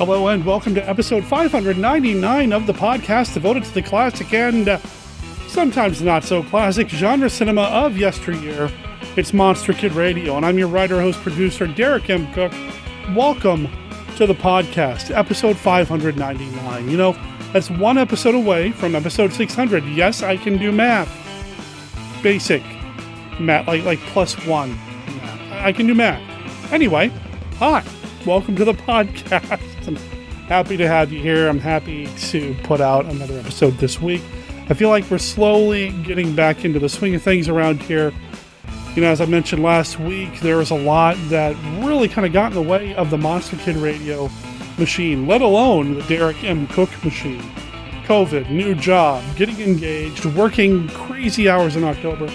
hello, and welcome to episode 599 of the podcast devoted to the classic and sometimes not so classic genre cinema of yesteryear. It's Monster Kid Radio, and I'm your writer, host, producer, Derek M. Cook. Welcome to the podcast, episode 599. You know, that's one episode away from episode 600. Yes, I can do math. Basic math, like plus one math. I can do math. Anyway, hi. Welcome to the podcast. I'm happy to have you here. I'm happy to put out another episode this week. I feel like we're slowly getting back into the swing of things around here. You know, as I mentioned last week, there was a lot that really kind of got in the way of the Monster Kid Radio machine, let alone the Derek M. Cook machine. COVID, new job, getting engaged, working crazy hours in October.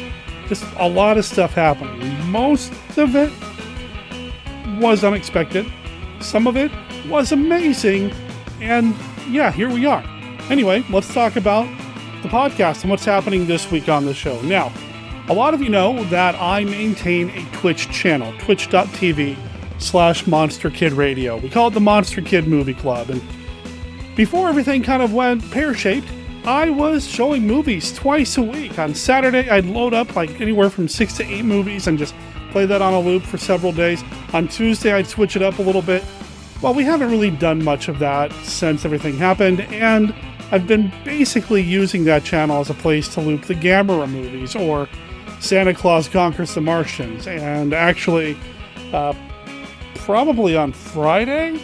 Just a lot of stuff happening. Most of it was unexpected. Some of it was amazing. And yeah, here we are. Anyway, let's talk about the podcast and what's happening this week on the show. Now, a lot of you know that I maintain a Twitch channel, twitch.tv/Monster Kid Radio. We call it the Monster Kid Movie Club. And before everything kind of went pear-shaped, I was showing movies twice a week. On Saturday, I'd load up like anywhere from 6 to 8 movies and just play that on a loop for several days. On Tuesday, I'd switch it up a little bit. Well, we haven't really done much of that since everything happened, and I've been basically using that channel as a place to loop the Gamera movies, or Santa Claus Conquers the Martians. And actually, probably on Friday,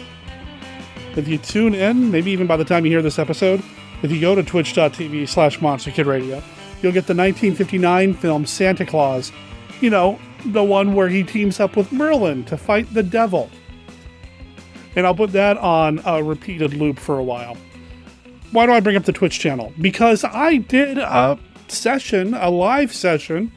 if you tune in, maybe even by the time you hear this episode, if you go to twitch.tv/Monster Kid Radio, you'll get the 1959 film Santa Claus. You know, the one where he teams up with Merlin to fight the devil. And I'll put that on a repeated loop for a while. Why do I bring up the Twitch channel? Because I did a live session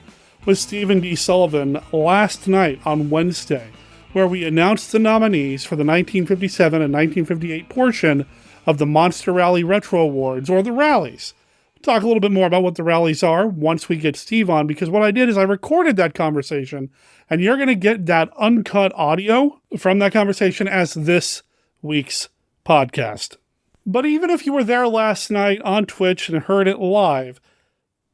with Stephen D. Sullivan last night on Wednesday, where we announced the nominees for the 1957 and 1958 portion of the Monster Rally Retro Awards, or the Rallies. Talk a little bit more about what the rallies are once we get Steve on, because what I did is I recorded that conversation, and you're going to get that uncut audio from that conversation as this week's podcast. But even if you were there last night on Twitch and heard it live,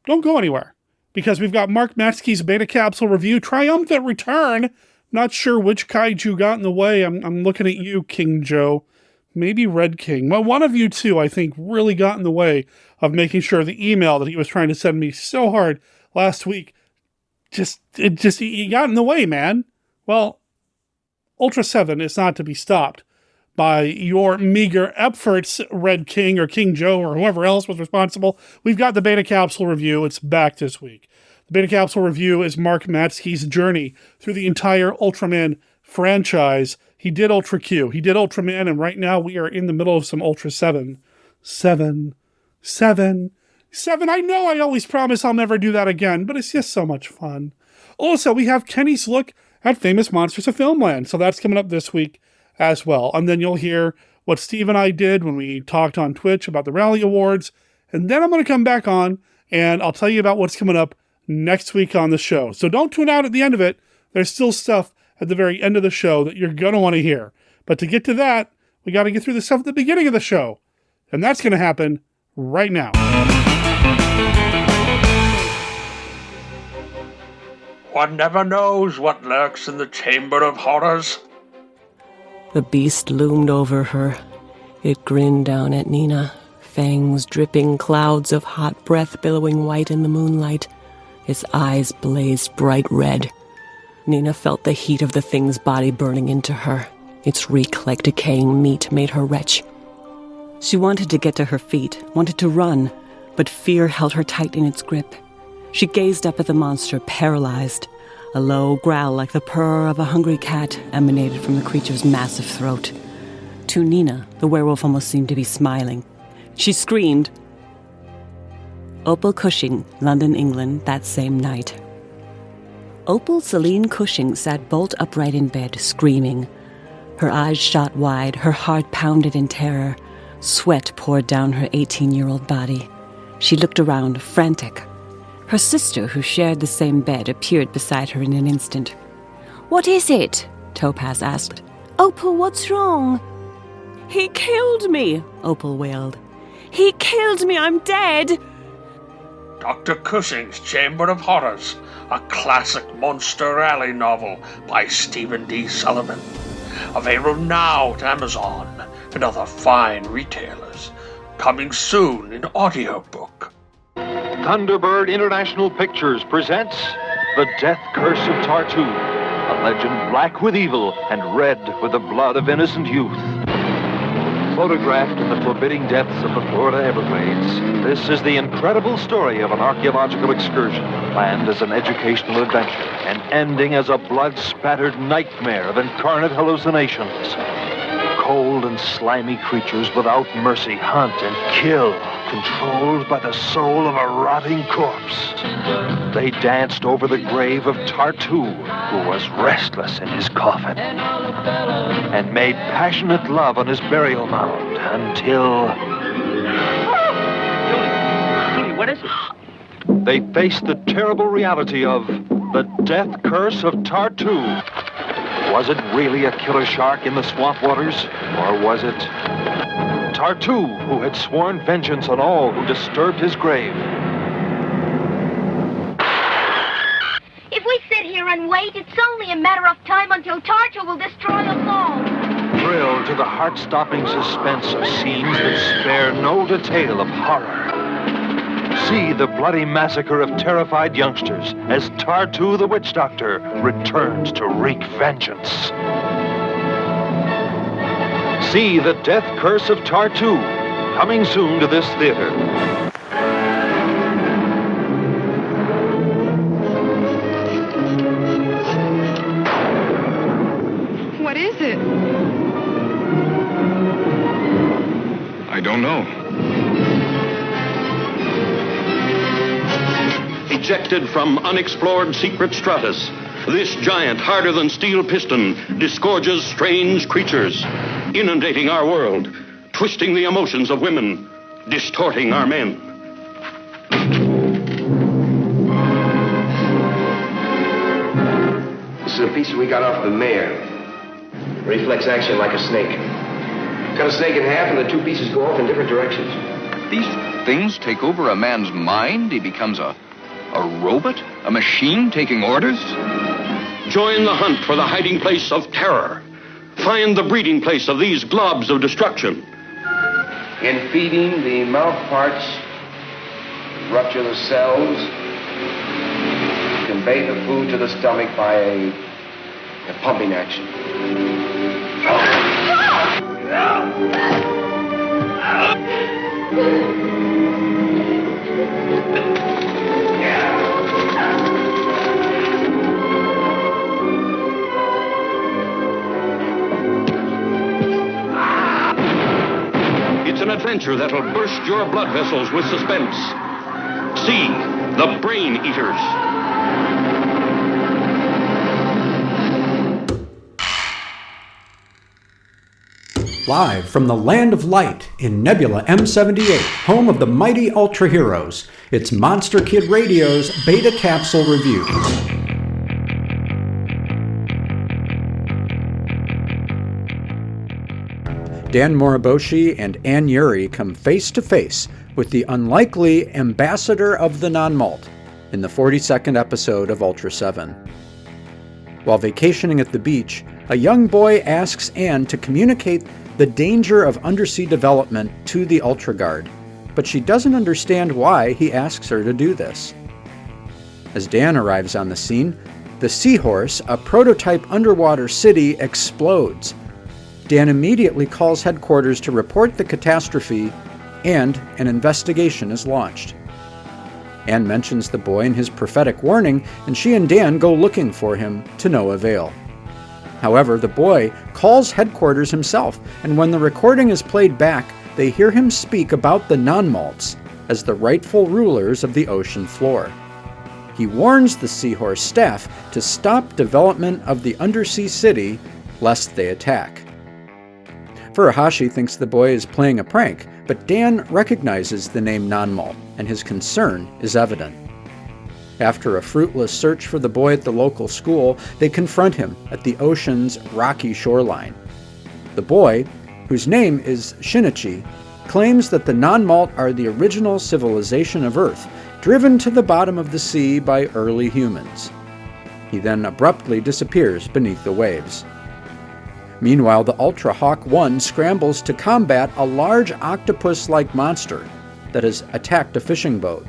don't go anywhere, because we've got Mark Matzke's Beta Capsule review, triumphant return. Not sure which kaiju got in the way. I'm looking at you, King Joe. Maybe Red King. Well, one of you two, I think, really got in the way of making sure the email that he was trying to send me so hard last week, he got in the way, man. Well, Ultra 7 is not to be stopped by your meager efforts, Red King or King Joe or whoever else was responsible. We've got the Beta Capsule review. It's back this week. The Beta Capsule review is Mark Matzke's journey through the entire Ultraman franchise. He did Ultra Q, he did Ultraman, and right now we are in the middle of some Ultra 7. 7. I know I always promise I'll never do that again, but it's just so much fun. Also, we have Kenny's look at Famous Monsters of Filmland, so that's coming up this week as well. And then you'll hear what Steve and I did when we talked on Twitch about the Rally Awards, and then I'm going to come back on, and I'll tell you about what's coming up next week on the show. So don't tune out at the end of it. There's still stuff at the very end of the show that you're going to want to hear. But to get to that, we got to get through the stuff at the beginning of the show. And that's going to happen right now. One never knows what lurks in the Chamber of Horrors. The beast loomed over her. It grinned down at Nina, fangs dripping, clouds of hot breath billowing white in the moonlight. Its eyes blazed bright red. Nina felt the heat of the thing's body burning into her. Its reek like decaying meat made her retch. She wanted to get to her feet, wanted to run, but fear held her tight in its grip. She gazed up at the monster, paralyzed. A low growl like the purr of a hungry cat emanated from the creature's massive throat. To Nina, the werewolf almost seemed to be smiling. She screamed. Opal Cushing, London, England, that same night. Opal Celine Cushing sat bolt upright in bed, screaming. Her eyes shot wide, her heart pounded in terror. Sweat poured down her 18-year-old body. She looked around, frantic. Her sister, who shared the same bed, appeared beside her in an instant. "What is it?" Topaz asked. "Opal, what's wrong?" He killed me, Opal wailed. He killed me, I'm dead. Dr. Cushing's Chamber of Horrors, a classic Monster Alley novel by Stephen D. Sullivan. Available now at Amazon and other fine retailers. Coming soon in audiobook. Thunderbird International Pictures presents The Death Curse of Tartu, a legend black with evil and red with the blood of innocent youth. Photographed in the forbidding depths of the Florida Everglades, this is the incredible story of an archaeological excursion planned as an educational adventure and ending as a blood-spattered nightmare of incarnate hallucinations. Cold and slimy creatures without mercy hunt and kill, controlled by the soul of a rotting corpse. They danced over the grave of Tartu, who was restless in his coffin, and made passionate love on his burial mound until... Julie, what is it? They faced the terrible reality of the death curse of Tartu. Was it really a killer shark in the swamp waters? Or was it Tartu, who had sworn vengeance on all who disturbed his grave? If we sit here and wait, it's only a matter of time until Tartu will destroy us all. Thrilled to the heart-stopping suspense of scenes that spare no detail of horror. See the bloody massacre of terrified youngsters as Tartu the Witch Doctor returns to wreak vengeance. See The Death Curse of Tartu, coming soon to this theater. What is it? I don't know. Ejected from unexplored secret stratus, this giant, harder-than-steel piston disgorges strange creatures, inundating our world, twisting the emotions of women, distorting our men. This is a piece we got off the mayor. Reflex action like a snake. Cut a snake in half and the two pieces go off in different directions. These things take over a man's mind. He becomes a robot? A machine taking orders? Join the hunt for the hiding place of terror. Find the breeding place of these globs of destruction. In feeding, the mouth parts rupture the cells, convey the food to the stomach by a pumping action. It's an adventure that'll burst your blood vessels with suspense. See The Brain Eaters. Live from the Land of Light in Nebula M78, home of the mighty Ultra Heroes, it's Monster Kid Radio's Beta Capsule Review. Dan Moriboshi and Ann Yuri come face to face with the unlikely ambassador of the non-malt in the 42nd episode of Ultra 7. While vacationing at the beach, a young boy asks Ann to communicate the danger of undersea development to the Ultra Guard, but she doesn't understand why he asks her to do this. As Dan arrives on the scene, the Seahorse, a prototype underwater city, explodes. Dan immediately calls headquarters to report the catastrophe, and an investigation is launched. Ann mentions the boy in his prophetic warning, and she and Dan go looking for him to no avail. However, the boy calls headquarters himself, and when the recording is played back, they hear him speak about the non-malts as the rightful rulers of the ocean floor. He warns the Seahorse staff to stop development of the undersea city lest they attack. Furuhashi thinks the boy is playing a prank, but Dan recognizes the name non-malt, and his concern is evident. After a fruitless search for the boy at the local school, they confront him at the ocean's rocky shoreline. The boy, whose name is Shinichi, claims that the non-malt are the original civilization of Earth, driven to the bottom of the sea by early humans. He then abruptly disappears beneath the waves. Meanwhile, the Ultra Hawk 1 scrambles to combat a large octopus-like monster that has attacked a fishing boat.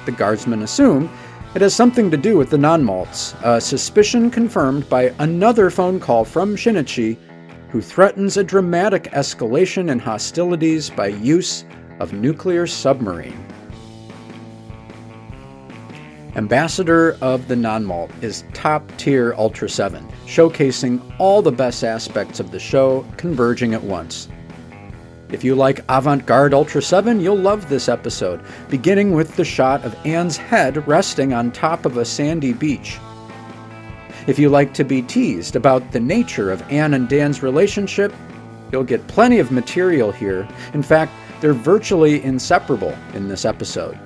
The guardsmen assume it has something to do with the non-malts, a suspicion confirmed by another phone call from Shinichi, who threatens a dramatic escalation in hostilities by use of nuclear submarine. Ambassador of the Non-Malt is top-tier Ultra 7, showcasing all the best aspects of the show converging at once. If you like avant-garde Ultra 7, you'll love this episode, beginning with the shot of Anne's head resting on top of a sandy beach. If you like to be teased about the nature of Anne and Dan's relationship, you'll get plenty of material here. In fact, they're virtually inseparable in this episode.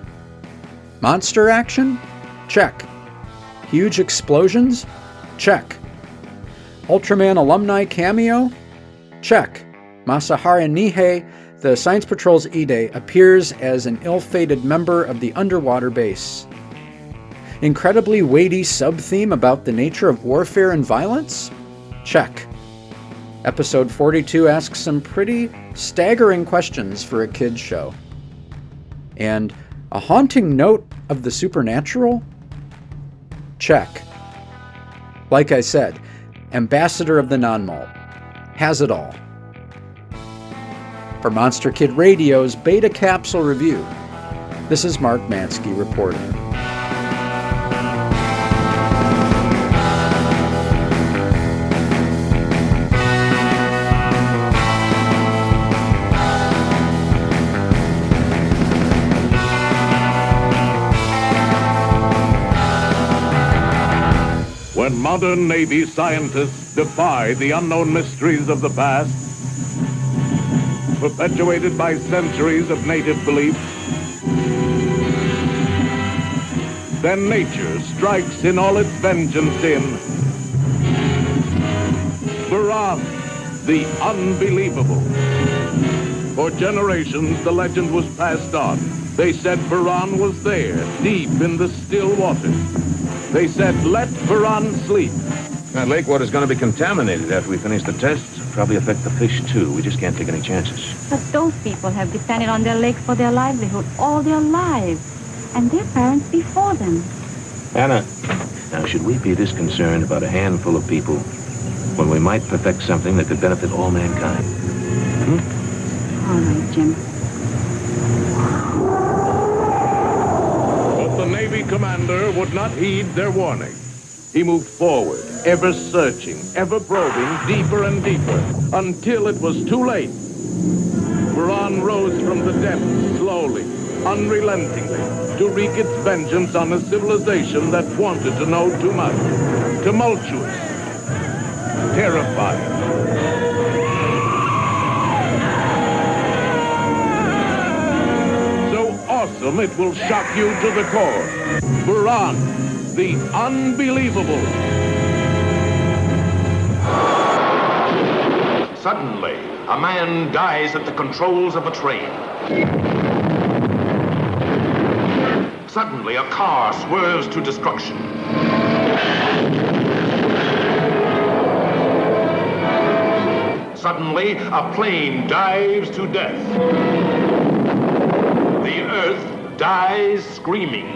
Monster action? Check. Huge explosions? Check. Ultraman alumni cameo? Check. Masaharu Nihei, the Science Patrol's Ide, appears as an ill-fated member of the underwater base. Incredibly weighty sub-theme about the nature of warfare and violence? Check. Episode 42 asks some pretty staggering questions for a kid's show. And a haunting note of the supernatural? Check. Like I said, Ambassador of the Non-Malt has it all. For Monster Kid Radio's Beta Capsule Review, this is Mark Matzke reporting. When modern Navy scientists defy the unknown mysteries of the past, perpetuated by centuries of native beliefs, then nature strikes in all its vengeance in Buran, the unbelievable. For generations, the legend was passed on. They said Buran was there, deep in the still waters. They said, let Buran sleep. That lake water's going to be contaminated after we finish the tests. It'll probably affect the fish, too. We just can't take any chances. But those people have depended on their lake for their livelihood all their lives, and their parents before them. Anna, now should we be this concerned about a handful of people when we might perfect something that could benefit all mankind? All right, Jim. But the Navy commander would not heed their warning. He moved forward, ever searching, ever probing, deeper and deeper, until it was too late. Buran rose from the depths slowly, unrelentingly, to wreak its vengeance on a civilization that wanted to know too much. Tumultuous, terrifying. So awesome it will shock you to the core. Buran, the unbelievable. Suddenly, a man dies at the controls of a train. Suddenly, a car swerves to destruction. Suddenly, a plane dives to death. The earth dies screaming.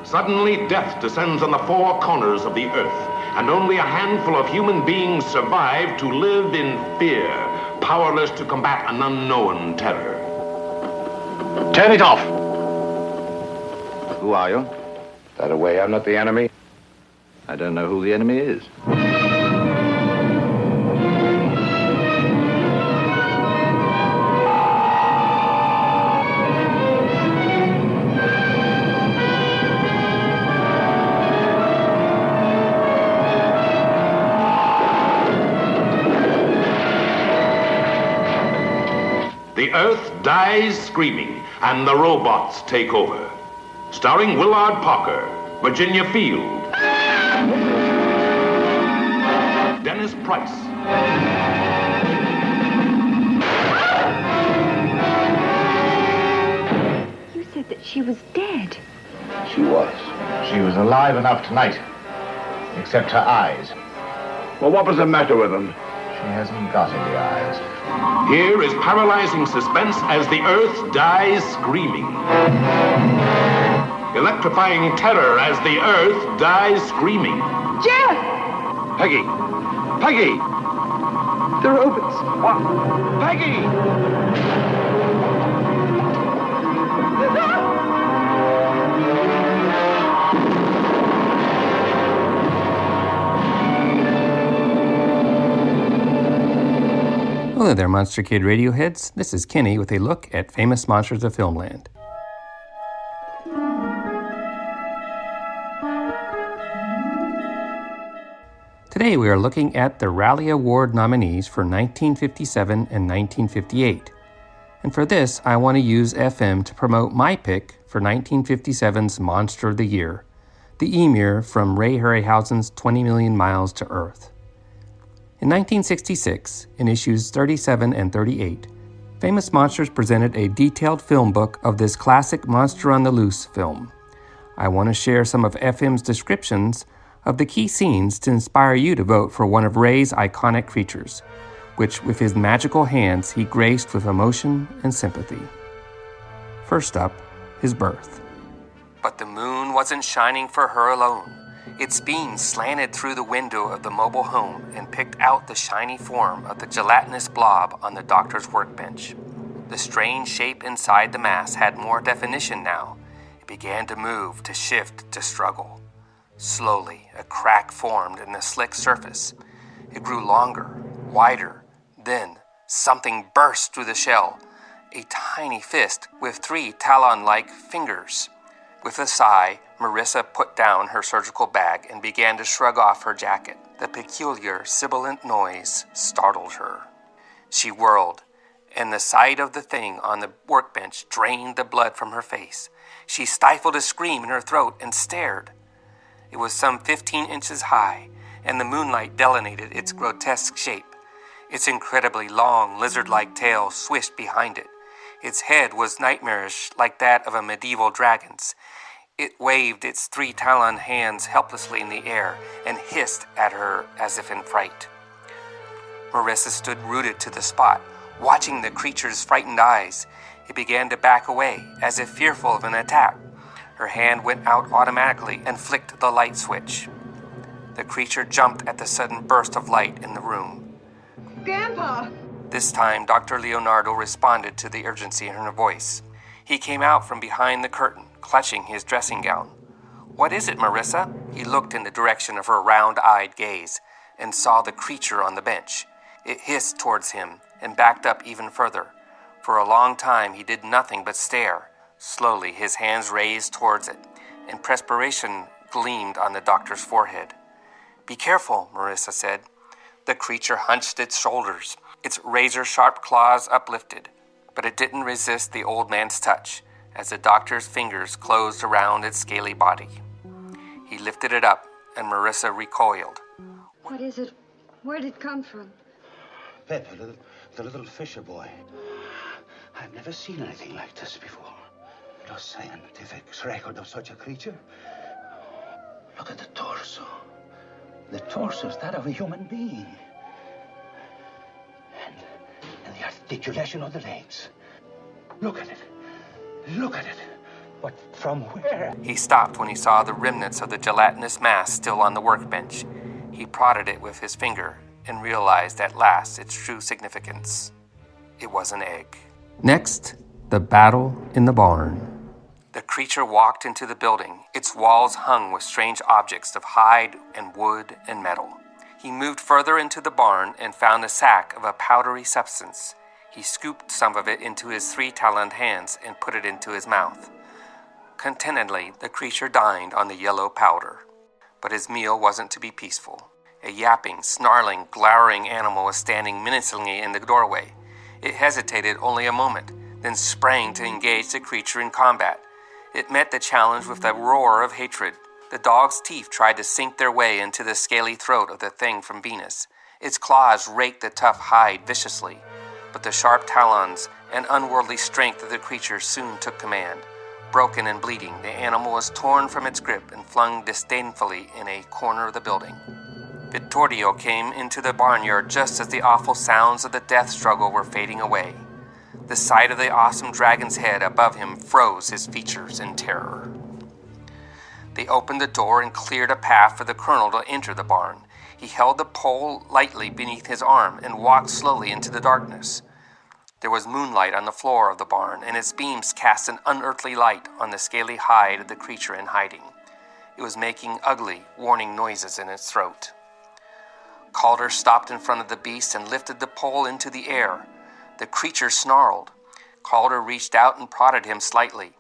Suddenly, death descends on the four corners of the earth, and only a handful of human beings survive to live in fear, powerless to combat an unknown terror. Turn it off! Who are you? That away, I'm not the enemy. I don't know who the enemy is. The earth dies screaming, and the robots take over. Starring Willard Parker, Virginia Field, price. You said that she was dead. She was. She was alive enough tonight. Except her eyes. Well, what was the matter with them? She hasn't got any eyes. Here is paralyzing suspense as the Earth dies screaming. Electrifying terror as the Earth dies screaming. Jeff! Peggy! Peggy! The robots. What? Peggy! Hello there, Monster Kid Radio heads. This is Kenny with a look at Famous Monsters of Filmland. Today we are looking at the Rally Award nominees for 1957 and 1958. And for this, I want to use FM to promote my pick for 1957's Monster of the Year, the Emir from Ray Harryhausen's 20 Million Miles to Earth. In 1966, in issues 37 and 38, Famous Monsters presented a detailed film book of this classic Monster on the Loose film. I want to share some of FM's descriptions of the key scenes to inspire you to vote for one of Ray's iconic creatures, which with his magical hands he graced with emotion and sympathy. First up, his birth. But the moon wasn't shining for her alone. Its beams slanted through the window of the mobile home and picked out the shiny form of the gelatinous blob on the doctor's workbench. The strange shape inside the mass had more definition now. It began to move, to shift, to struggle. Slowly, a crack formed in the slick surface. It grew longer, wider. Then, something burst through the shell. A tiny fist with 3 talon-like fingers. With a sigh, Marissa put down her surgical bag and began to shrug off her jacket. The peculiar, sibilant noise startled her. She whirled, and the sight of the thing on the workbench drained the blood from her face. She stifled a scream in her throat and stared. It was some 15 inches high, and the moonlight delineated its grotesque shape. Its incredibly long, lizard-like tail swished behind it. Its head was nightmarish, like that of a medieval dragon's. It waved its 3 talon hands helplessly in the air and hissed at her as if in fright. Marissa stood rooted to the spot, watching the creature's frightened eyes. It began to back away, as if fearful of an attack. Her hand went out automatically and flicked the light switch. The creature jumped at the sudden burst of light in the room. Grandpa! This time, Dr. Leonardo responded to the urgency in her voice. He came out from behind the curtain, clutching his dressing gown. "What is it, Marissa?" He looked in the direction of her round-eyed gaze and saw the creature on the bench. It hissed towards him and backed up even further. For a long time, he did nothing but stare. Slowly, his hands raised towards it, and perspiration gleamed on the doctor's forehead. "Be careful," Marissa said. The creature hunched its shoulders, its razor-sharp claws uplifted, but it didn't resist the old man's touch as the doctor's fingers closed around its scaly body. He lifted it up, and Marissa recoiled. What is it? Where did it come from? Pepe, the little fisher boy. I've never seen anything like this before. No scientific record of such a creature. Look at the torso. The torso's that of a human being. And the articulation of the legs. Look at it. Look at it. But from where? He stopped when he saw the remnants of the gelatinous mass still on the workbench. He prodded it with his finger and realized at last its true significance. It was an egg. Next, the battle in the barn. The creature walked into the building, its walls hung with strange objects of hide and wood and metal. He moved further into the barn and found a sack of a powdery substance. He scooped some of it into his 3-taloned hands and put it into his mouth. Contentedly, the creature dined on the yellow powder. But his meal wasn't to be peaceful. A yapping, snarling, glowering animal was standing menacingly in the doorway. It hesitated only a moment, then sprang to engage the creature in combat. It met the challenge with a roar of hatred. The dog's teeth tried to sink their way into the scaly throat of the thing from Venus. Its claws raked the tough hide viciously, but the sharp talons and unworldly strength of the creature soon took command. Broken and bleeding, the animal was torn from its grip and flung disdainfully in a corner of the building. Vittorio came into the barnyard just as the awful sounds of the death struggle were fading away. The sight of the awesome dragon's head above him froze his features in terror. They opened the door and cleared a path for the colonel to enter the barn. He held the pole lightly beneath his arm and walked slowly into the darkness. There was moonlight on the floor of the barn, and its beams cast an unearthly light on the scaly hide of the creature in hiding. It was making ugly, warning noises in its throat. Calder stopped in front of the beast and lifted the pole into the air. The creature snarled. Calder reached out and prodded him slightly.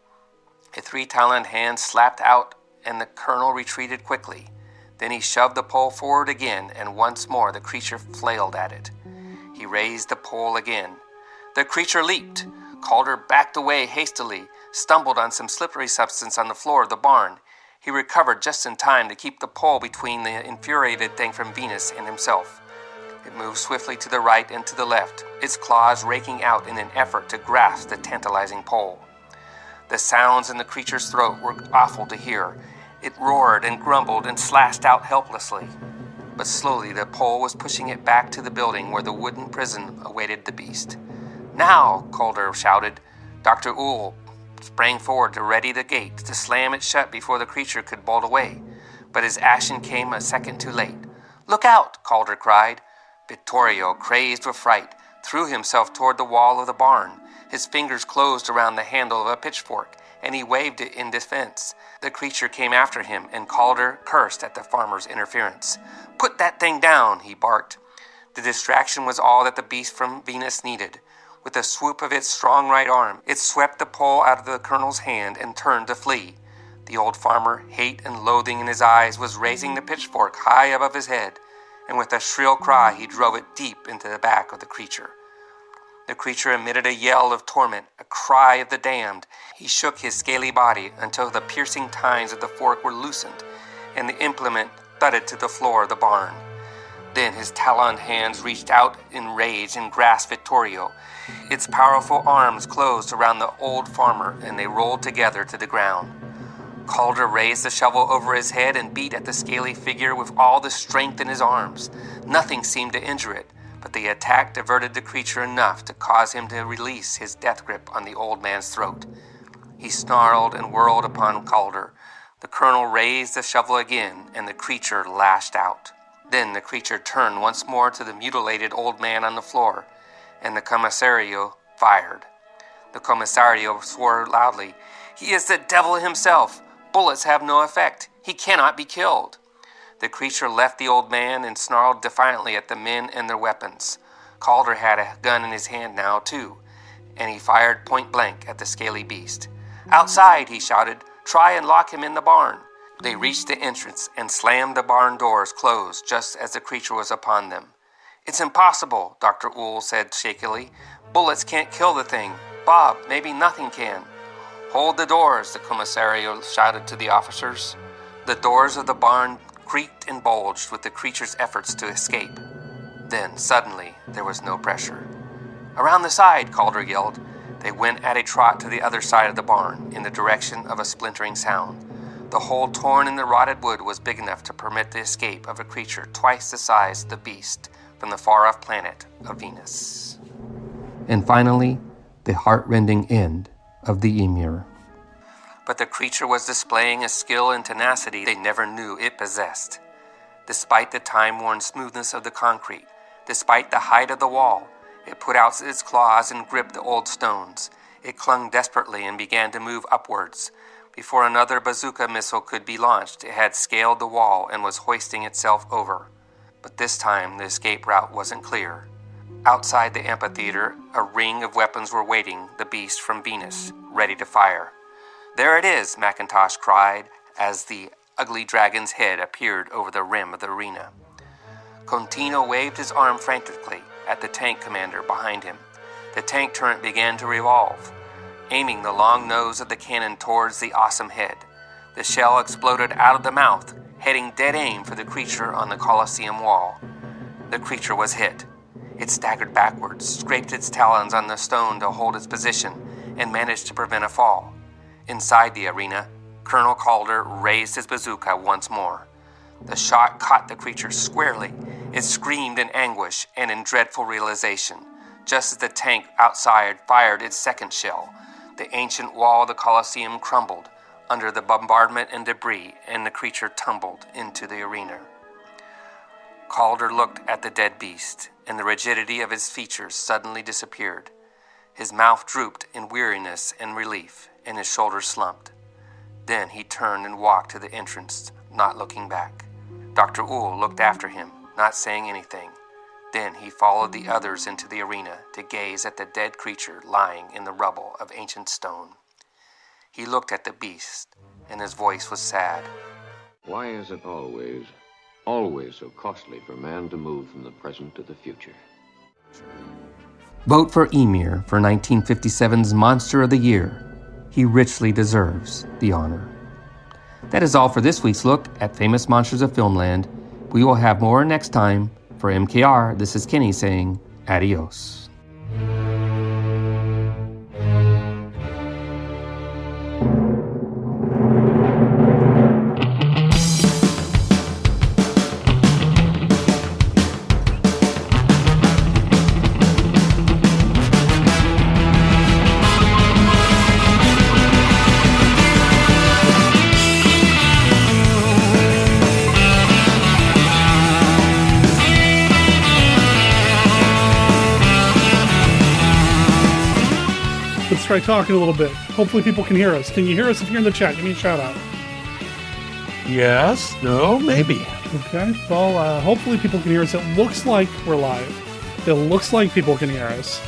A 3-taloned hand slapped out, and the colonel retreated quickly. Then he shoved the pole forward again, and once more the creature flailed at it. He raised the pole again. The creature leaped. Calder backed away hastily, stumbled on some slippery substance on the floor of the barn. He recovered just in time to keep the pole between the infuriated thing from Venus and himself. It moved swiftly to the right and to the left, its claws raking out in an effort to grasp the tantalizing pole. The sounds in the creature's throat were awful to hear. It roared and grumbled and slashed out helplessly. But slowly the pole was pushing it back to the building where the wooden prison awaited the beast. "Now!" Calder shouted. Dr. Uhl sprang forward to ready the gate, to slam it shut before the creature could bolt away. But his action came a second too late. "Look out!" Calder cried. Vittorio, crazed with fright, threw himself toward the wall of the barn. His fingers closed around the handle of a pitchfork, and he waved it in defense. The creature came after him, and Calder cursed at the farmer's interference. "Put that thing down," he barked. The distraction was all that the beast from Venus needed. With a swoop of its strong right arm, it swept the pole out of the colonel's hand and turned to flee. The old farmer, hate and loathing in his eyes, was raising the pitchfork high above his head, and with a shrill cry he drove it deep into the back of the creature. The creature emitted a yell of torment, a cry of the damned. He shook his scaly body until the piercing tines of the fork were loosened, and the implement thudded to the floor of the barn. Then his taloned hands reached out in rage and grasped Vittorio. Its powerful arms closed around the old farmer, and they rolled together to the ground. Calder raised the shovel over his head and beat at the scaly figure with all the strength in his arms. Nothing seemed to injure it, but the attack diverted the creature enough to cause him to release his death grip on the old man's throat. He snarled and whirled upon Calder. The colonel raised the shovel again, and the creature lashed out. Then the creature turned once more to the mutilated old man on the floor, and the commissario fired. The commissario swore loudly, "He is the devil himself! Bullets have no effect. He cannot be killed." The creature left the old man and snarled defiantly at the men and their weapons. Calder had a gun in his hand now, too, and he fired point blank at the scaly beast. "Outside!" he shouted. "Try and lock him in the barn." They reached the entrance and slammed the barn doors closed just as the creature was upon them. "It's impossible," Dr. Uhl said shakily. "Bullets can't kill the thing. Bob, maybe nothing can." "Hold the doors," the commissario shouted to the officers. The doors of the barn creaked and bulged with the creature's efforts to escape. Then, suddenly, there was no pressure. "Around the side," Calder yelled. They went at a trot to the other side of the barn, in the direction of a splintering sound. The hole torn in the rotted wood was big enough to permit the escape of a creature twice the size of the beast from the far-off planet of Venus. And finally, the heart-rending end of the emir. But the creature was displaying a skill and tenacity they never knew it possessed. Despite the time-worn smoothness of the concrete, despite the height of the wall, it put out its claws and gripped the old stones. It clung desperately and began to move upwards. Before another bazooka missile could be launched, it had scaled the wall and was hoisting itself over. But this time, the escape route wasn't clear. Outside the amphitheater, a ring of weapons were waiting the beast from Venus, ready to fire. "There it is," McIntosh cried, as the ugly dragon's head appeared over the rim of the arena. Contino waved his arm frantically at the tank commander behind him. The tank turret began to revolve, aiming the long nose of the cannon towards the awesome head. The shell exploded out of the mouth, heading dead aim for the creature on the Colosseum wall. The creature was hit. It staggered backwards, scraped its talons on the stone to hold its position, and managed to prevent a fall. Inside the arena, Colonel Calder raised his bazooka once more. The shot caught the creature squarely. It screamed in anguish and in dreadful realization. Just as the tank outside fired its second shell, the ancient wall of the Colosseum crumbled under the bombardment and debris, and the creature tumbled into the arena. Calder looked at the dead beast, and the rigidity of his features suddenly disappeared. His mouth drooped in weariness and relief, and his shoulders slumped. Then he turned and walked to the entrance, not looking back. Dr. Uhl looked after him, not saying anything. Then he followed the others into the arena to gaze at the dead creature lying in the rubble of ancient stone. He looked at the beast, and his voice was sad. Why is it always so costly for man to move from the present to the future? Vote for Emir for 1957's Monster of the Year. He richly deserves the honor. That is all for this week's look at Famous Monsters of Filmland. We will have more next time. For MKR, this is Kenny saying adios. Try talking a little bit. Hopefully people can hear us. Can you hear us if you're in the chat? Give me a shout out. Yes, no, maybe. Okay, well, hopefully people can hear us. It looks like we're live. It looks like people can hear us.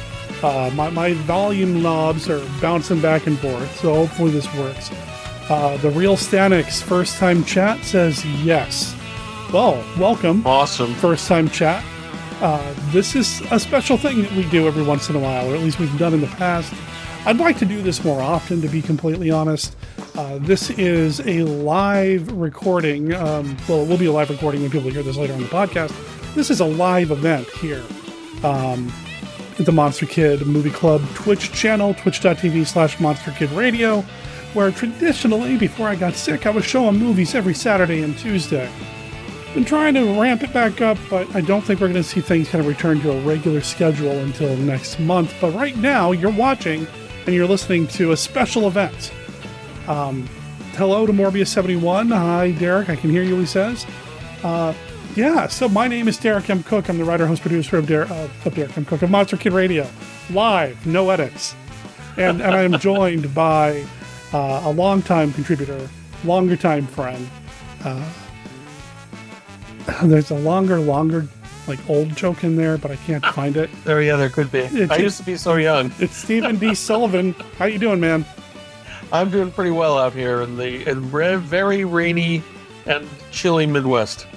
My volume knobs are bouncing back and forth, so hopefully this works. The Real Stanix first time chat says yes. Well, welcome. Awesome. First time chat. This is a special thing that we do every once in a while, or at least we've done in the past. I'd like to do this more often, to be completely honest. This is a live recording. Well, it will be a live recording when people hear this later on the podcast. This is a live event here at the Monster Kid Movie Club Twitch channel, twitch.tv/MonsterKidRadio, where traditionally, before I got sick, I was showing movies every Saturday and Tuesday. Been trying to ramp it back up, but I don't think we're going to see things kind of return to a regular schedule until next month. But right now, you're watching and you're listening to a special event. Hello to Morbius71. Hi, Derek. I can hear you, he says. Yeah, so my name is Derek M. Cook. I'm the writer, host, producer of Derek M. Cook of Monster Kid Radio. Live, no edits. And I am joined by a longtime contributor, longer time friend. There's a longer, like old joke in there, but I can't find it. There could be. I used to be so young. It's Stephen D. Sullivan. How you doing, man? I'm doing pretty well out here in the very rainy and chilly Midwest.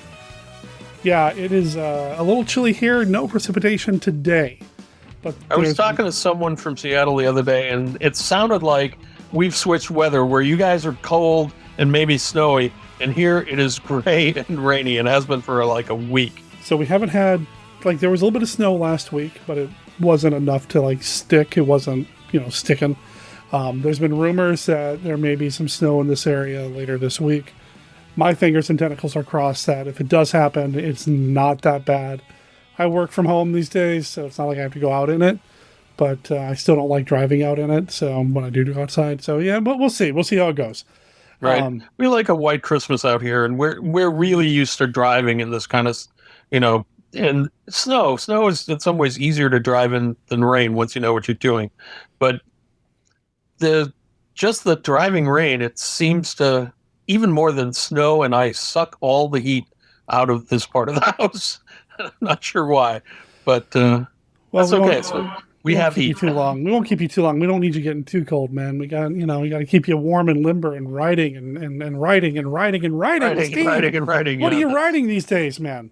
Yeah, it is a little chilly here. No precipitation today. But I was talking to someone from Seattle the other day, and it sounded like we've switched weather, where you guys are cold and maybe snowy, and here it is gray and rainy, and has been for like a week. So we haven't had, like, there was a little bit of snow last week, but it wasn't enough to, like, stick. It wasn't, sticking. There's been rumors that there may be some snow in this area later this week. My fingers and tentacles are crossed that if it does happen, it's not that bad. I work from home these days, so it's not like I have to go out in it, but I still don't like driving out in it, so when I do go outside. So, yeah, but we'll see. We'll see how it goes. Right. We like a white Christmas out here, and we're really used to driving in this kind of, and snow is in some ways easier to drive in than rain once you know what you're doing. But the driving rain, it seems to, even more than snow and ice, suck all the heat out of this part of the house. I'm not sure why, but that's okay. So we have heat. We won't keep you too long. We don't need you getting too cold, man. We got to keep you warm and limber and writing and writing. What are you writing these days, man?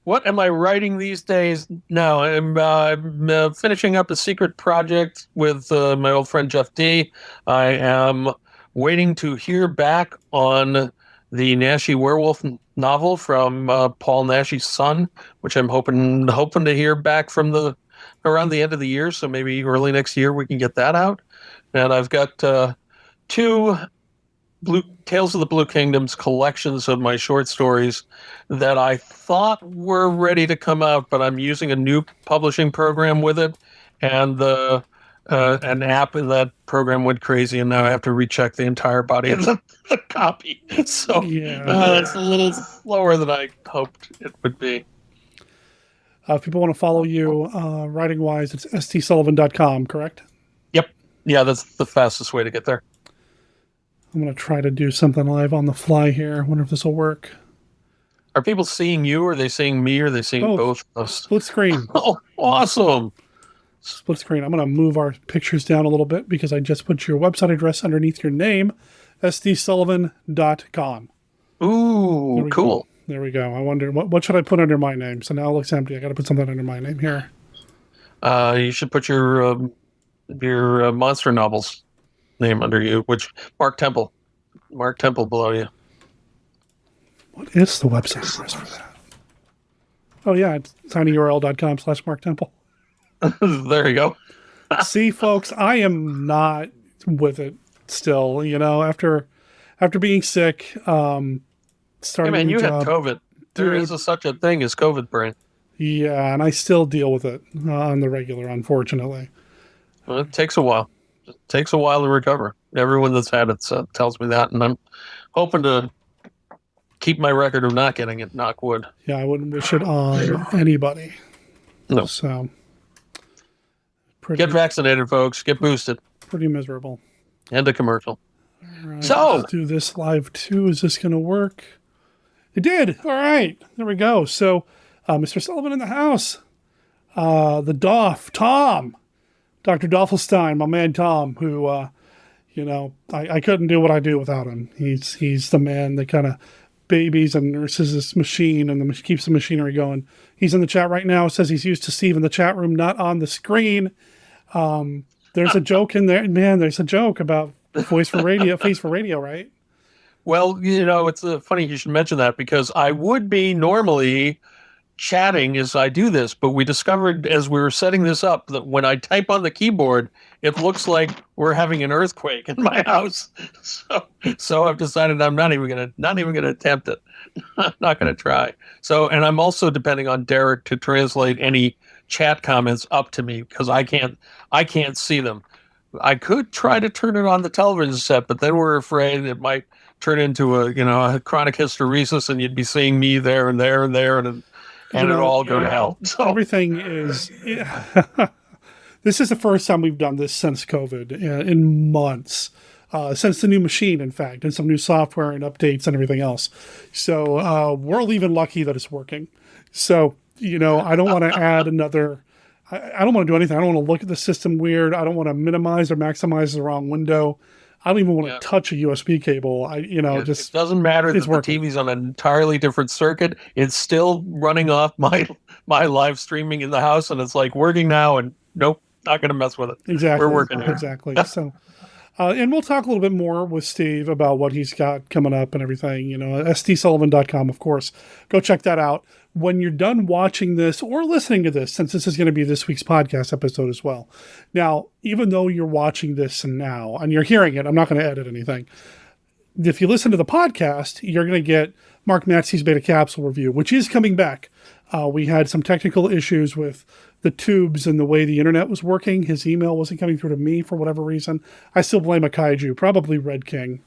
What am I writing these days? No, I'm finishing up a secret project with my old friend Jeff D. I am waiting to hear back on the Naschy werewolf novel from Paul Naschy's son, which I'm hoping to hear back from around the end of the year. So maybe early next year we can get that out. And I've got two Tales of the Blue Kingdoms collections of my short stories that I thought were ready to come out, but I'm using a new publishing program with it, and an app in that program went crazy, and now I have to recheck the entire body of the copy. So it's a little slower than I hoped it would be. If people want to follow you writing-wise, it's stsullivan.com, correct? Yep. Yeah, that's the fastest way to get there. I'm going to try to do something live on the fly here. I wonder if this will work. Are people seeing you? Are they seeing me? Or are they seeing both of us? Split screen. Oh, awesome. Split screen. I'm going to move our pictures down a little bit because I just put your website address underneath your name, stsullivan.com. Ooh, cool. There we go. I wonder, what should I put under my name? So now it looks empty. I got to put something under my name here. You should put your monster novels name under you, which Mark Temple below you. What is the website address for that? Oh yeah, it's tinyurl.com/Mark Temple. There you go. See, folks, I am not with it still. After being sick, starting hey man, you job, had COVID. There is such a thing as COVID brain. Yeah, and I still deal with it on the regular, unfortunately. Well, it takes a while. It takes a while to recover. Everyone that's had it tells me that, and I'm hoping to keep my record of not getting it, knock wood. Yeah, I wouldn't wish it on anybody. No. So, get vaccinated, folks. Get boosted. Pretty miserable. End of commercial. All right, so, let's do this live too. Is this going to work? It did. All right. There we go. So, Mr. Sullivan in the house. The Doff, Tom. Dr. Doffelstein, my man Tom, who, I couldn't do what I do without him. He's the man that kind of babies and nurses this machine and keeps the machinery going. He's in the chat right now. It says he's used to Steve in the chat room, not on the screen. There's a joke in there. Man, there's a joke about face for radio, right? Well, it's funny you should mention that because I would be normally chatting as I do this, but we discovered as we were setting this up that when I type on the keyboard, it looks like we're having an earthquake in my house. So I've decided I'm not even gonna attempt it. I'm not gonna try. So, and I'm also depending on Derek to translate any chat comments up to me because I can't see them. I could try to turn it on the television set, but then we're afraid it might turn into a chronic hysteresis, and you'd be seeing me there and there and there, and it'll all go to hell. So everything is. This is the first time we've done this since COVID in months, since the new machine, in fact, and some new software and updates and everything else. So we're even lucky that it's working. So I don't want to add another. I don't want to do anything. I don't want to look at the system weird. I don't want to minimize or maximize the wrong window. I don't even want to touch a USB cable. It doesn't matter that the TV's on an entirely different circuit. It's still running off my live streaming in the house, and it's like working now. And nope, not going to mess with it. Exactly, we're working here. Exactly. So, and we'll talk a little bit more with Steve about what he's got coming up and everything. stsullivan.com, of course. Go check that out. When you're done watching this or listening to this, since this is going to be this week's podcast episode as well. Now, even though you're watching this now and you're hearing it, I'm not going to edit anything. If you listen to the podcast, you're going to get Mark Matzke's Beta Capsule review, which is coming back. We had some technical issues with the tubes and the way the internet was working. His email wasn't coming through to me for whatever reason. I still blame a kaiju, probably Red King.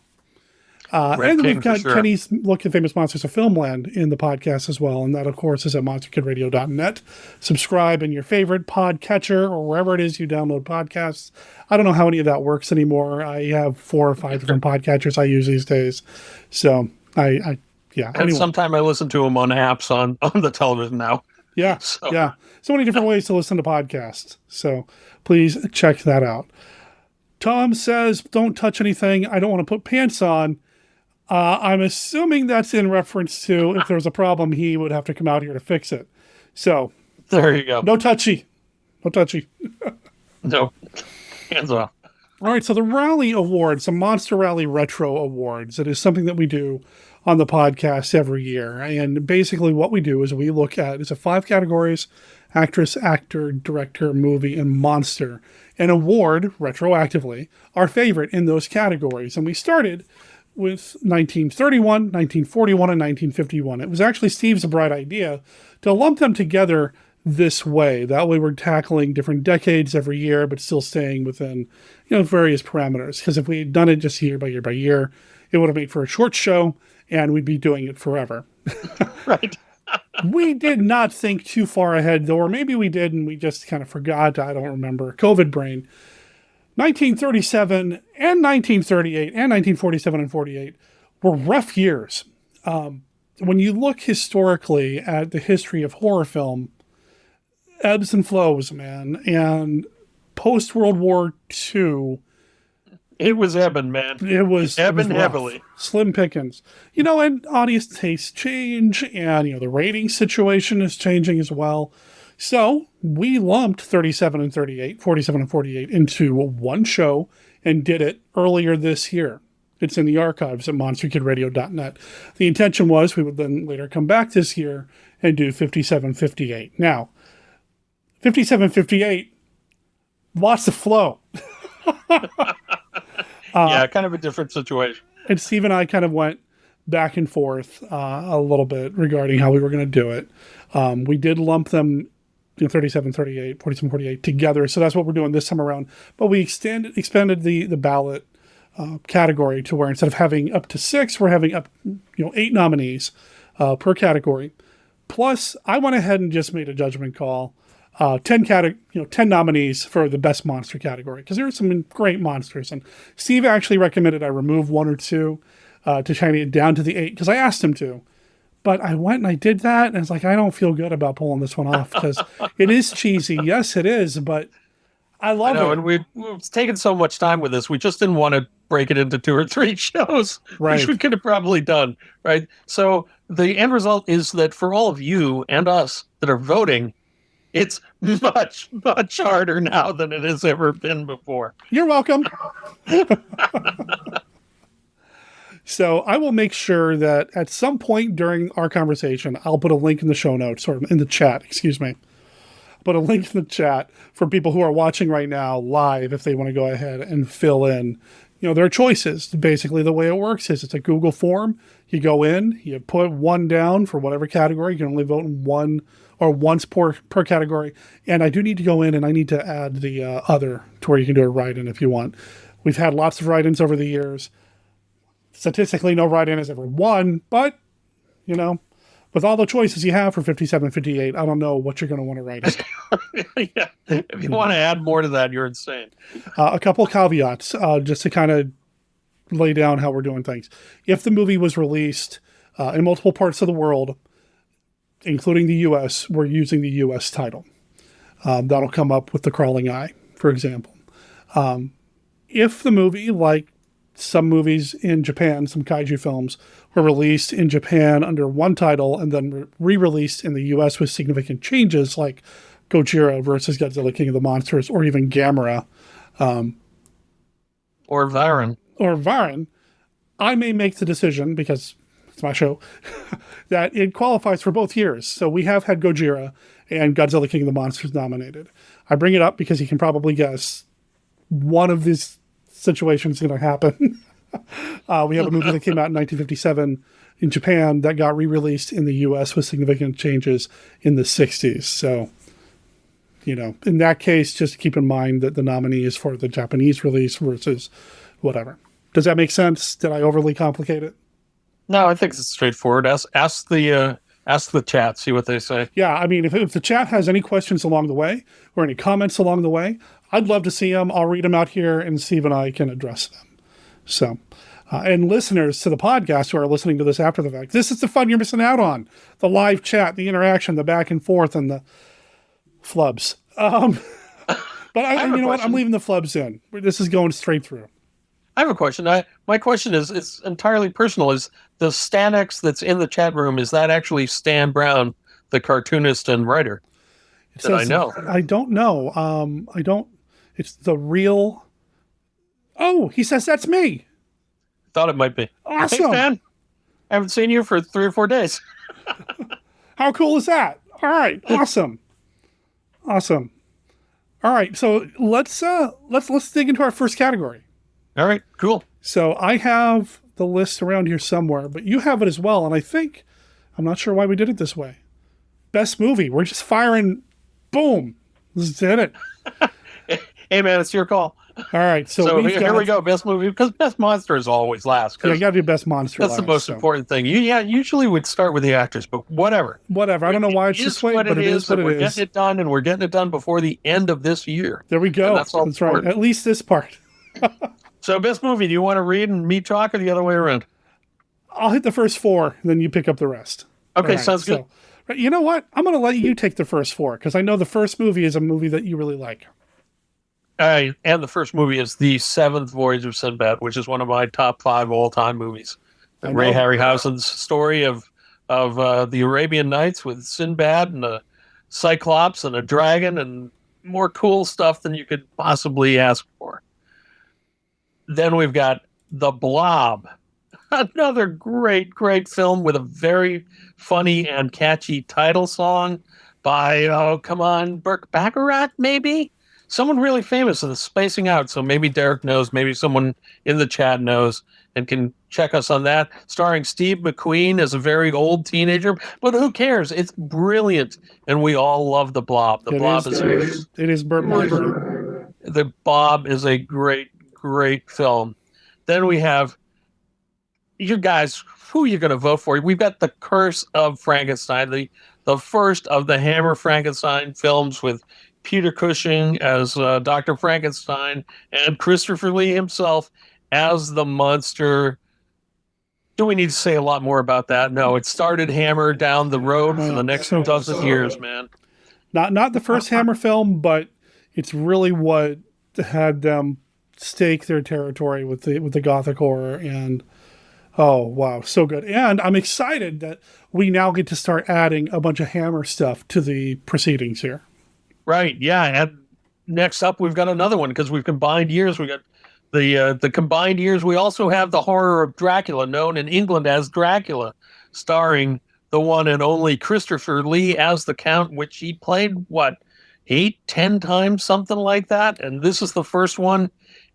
And we've got Kenny's look at Famous Monsters of Filmland in the podcast as well. And that, of course, is at monsterkidradio.net. Subscribe in your favorite podcatcher or wherever it is you download podcasts. I don't know how any of that works anymore. I have 4 or 5 different podcatchers I use these days. So, yeah. And anyway. Sometimes I listen to them on apps on the television now. Yeah, yeah. So many different ways to listen to podcasts. So please check that out. Tom says, don't touch anything. I don't want to put pants on. I'm assuming that's in reference to if there's a problem, he would have to come out here to fix it. So there you go. No touchy. No touchy. No. Hands off. All right, so the Rally Awards, the Monster Rally Retro Awards, it is something that we do on the podcast every year. And basically what we do is we look at, it's a 5 categories: actress, actor, director, movie, and monster, and award retroactively our favorite in those categories. And we started with 1931, 1941, and 1951. It was actually Steve's bright idea to lump them together this way. That way we're tackling different decades every year, but still staying within, various parameters. Because if we had done it just year by year by year, it would have made for a short show and we'd be doing it forever. Right. We did not think too far ahead, though, or maybe we did and we just kind of forgot. I don't remember. COVID brain. 1937 and 1938 and 1947 and 48 were rough years. When you look historically at the history of horror film, ebbs and flows, man. And post-World War II, it was ebbing, man. It was ebbing rough. heavily. Slim pickings. And audience tastes change, and, the rating situation is changing as well. So we lumped 37 and 38, 47 and 48 into one show and did it earlier this year. It's in the archives at monsterkidradio.net. The intention was we would then later come back this year and do 57, 58. Now, 57, 58, lots of flow. Yeah, kind of a different situation. And Steve and I kind of went back and forth a little bit regarding how we were going to do it. We did lump them, 37, 38, 47, 48 together. So that's what we're doing this time around. But we expanded the ballot category to where instead of having up to 6, we're having up 8 nominees per category. Plus, I went ahead and just made a judgment call. 10 nominees for the best monster category, because there are some great monsters. And Steve actually recommended I remove 1 or 2 to try to get down to the 8, because I asked him to. But I went and I did that, and it's like, I don't feel good about pulling this one off, because it is cheesy. Yes, it is, but I love it. And we've taken so much time with this, we just didn't want to break it into 2 or 3 shows, right, which we could have probably done, right? So the end result is that for all of you and us that are voting, it's much, much harder now than it has ever been before. You're welcome. So I will make sure that at some point during our conversation, I'll put a link in the show notes, or in the chat, excuse me. Put a link in the chat for people who are watching right now live if they want to go ahead and fill in, their choices. Basically, the way it works is it's a Google form. You go in, you put 1 down for whatever category. You can only vote in 1 or once per category. And I do need to go in and I need to add the other to where you can do a write-in if you want. We've had lots of write-ins over the years. Statistically, no write-in has ever won, but, with all the choices you have for 57, 58, I don't know what you're going to want to write in. Yeah. If you want to add more to that, you're insane. A couple of caveats, just to kind of lay down how we're doing things. If the movie was released in multiple parts of the world, including the U.S., we're using the U.S. title. That'll come up with The Crawling Eye, for example. If the movie, like some movies in Japan, some kaiju films, were released in Japan under one title and then re-released in the U.S. with significant changes, like Gojira versus Godzilla King of the Monsters, or even Gamera. Or Varan, I may make the decision, because it's my show, that it qualifies for both years. So we have had Gojira and Godzilla King of the Monsters nominated. I bring it up because you can probably guess one of these situations is going to happen. We have a movie that came out in 1957 in Japan that got re-released in the U.S. with significant changes in the 60s. So, in that case, just keep in mind that the nominee is for the Japanese release versus whatever. Does that make sense? Did I overly complicate it? No, I think it's straightforward. Ask the chat, see what they say. Yeah, I mean, if the chat has any questions along the way or any comments along the way, I'd love to see them. I'll read them out here, and Steve and I can address them. So, and listeners to the podcast who are listening to this after the fact, this is the fun you're missing out on. The live chat, the interaction, the back and forth, and the flubs. But you know what? I'm leaving the flubs in. This is going straight through. I have a question. My question is, it's entirely personal. Is the Stanex that's in the chat room, is that actually Stan Brown, the cartoonist and writer? I know. I don't know. It's the real Oh, he says that's me. Thought it might be. Awesome. Hey, fan. I haven't seen you for 3 or 4 days. How cool is that? All right. Awesome. Awesome. All right. So let's dig into our first category. All right. Cool. So I have the list around here somewhere, but you have it as well. And I think, I'm not sure why we did it this way. Best movie. We're just firing. Boom. Let's hit it. Hey, man, it's your call. All right. So here we go. Best movie, because best monster is always last. Yeah, you got to do best monster. That's the most important thing. Usually would start with the actors, but whatever. Whatever. I don't know why it's this way, but it is what it is. We're getting it done, and we're getting it done before the end of this year. There we go. That's right. At least this part. So, best movie. Do you want to read and me talk, or the other way around? I'll hit the first 4, and then you pick up the rest. Okay, sounds good. You know what? I'm going to let you take the first 4, because I know the first movie is a movie that you really like. And the first movie is The Seventh Voyage of Sinbad, which is one of my top 5 all-time movies. Ray Harryhausen's story of the Arabian Nights with Sinbad and a Cyclops and a dragon and more cool stuff than you could possibly ask for. Then we've got The Blob, another great, great film with a very funny and catchy title song by, Burt Bacharach, maybe? Someone really famous and spacing out, so maybe Derek knows, maybe someone in the chat knows and can check us on that. Starring Steve McQueen as a very old teenager, but who cares? It's brilliant, and we all love The Blob. It is Burt Bacharach. The Blob is a great, great film. Then we have, you guys, who are you going to vote for? We've got The Curse of Frankenstein, the first of the Hammer Frankenstein films with Peter Cushing as Dr. Frankenstein and Christopher Lee himself as the monster. Do we need to say a lot more about that? No, it started Hammer down the road for the next dozen years, man. Not the first Hammer film, but it's really what had them stake their territory with the Gothic horror. And oh, wow, so good. And I'm excited that we now get to start adding a bunch of Hammer stuff to the proceedings here. Right, yeah. And next up, we've got another one because we've combined years. We got the combined years. We also have The Horror of Dracula, known in England as Dracula, starring the one and only Christopher Lee as the Count, which he played, 8, 10 times, something like that. And this is the first one.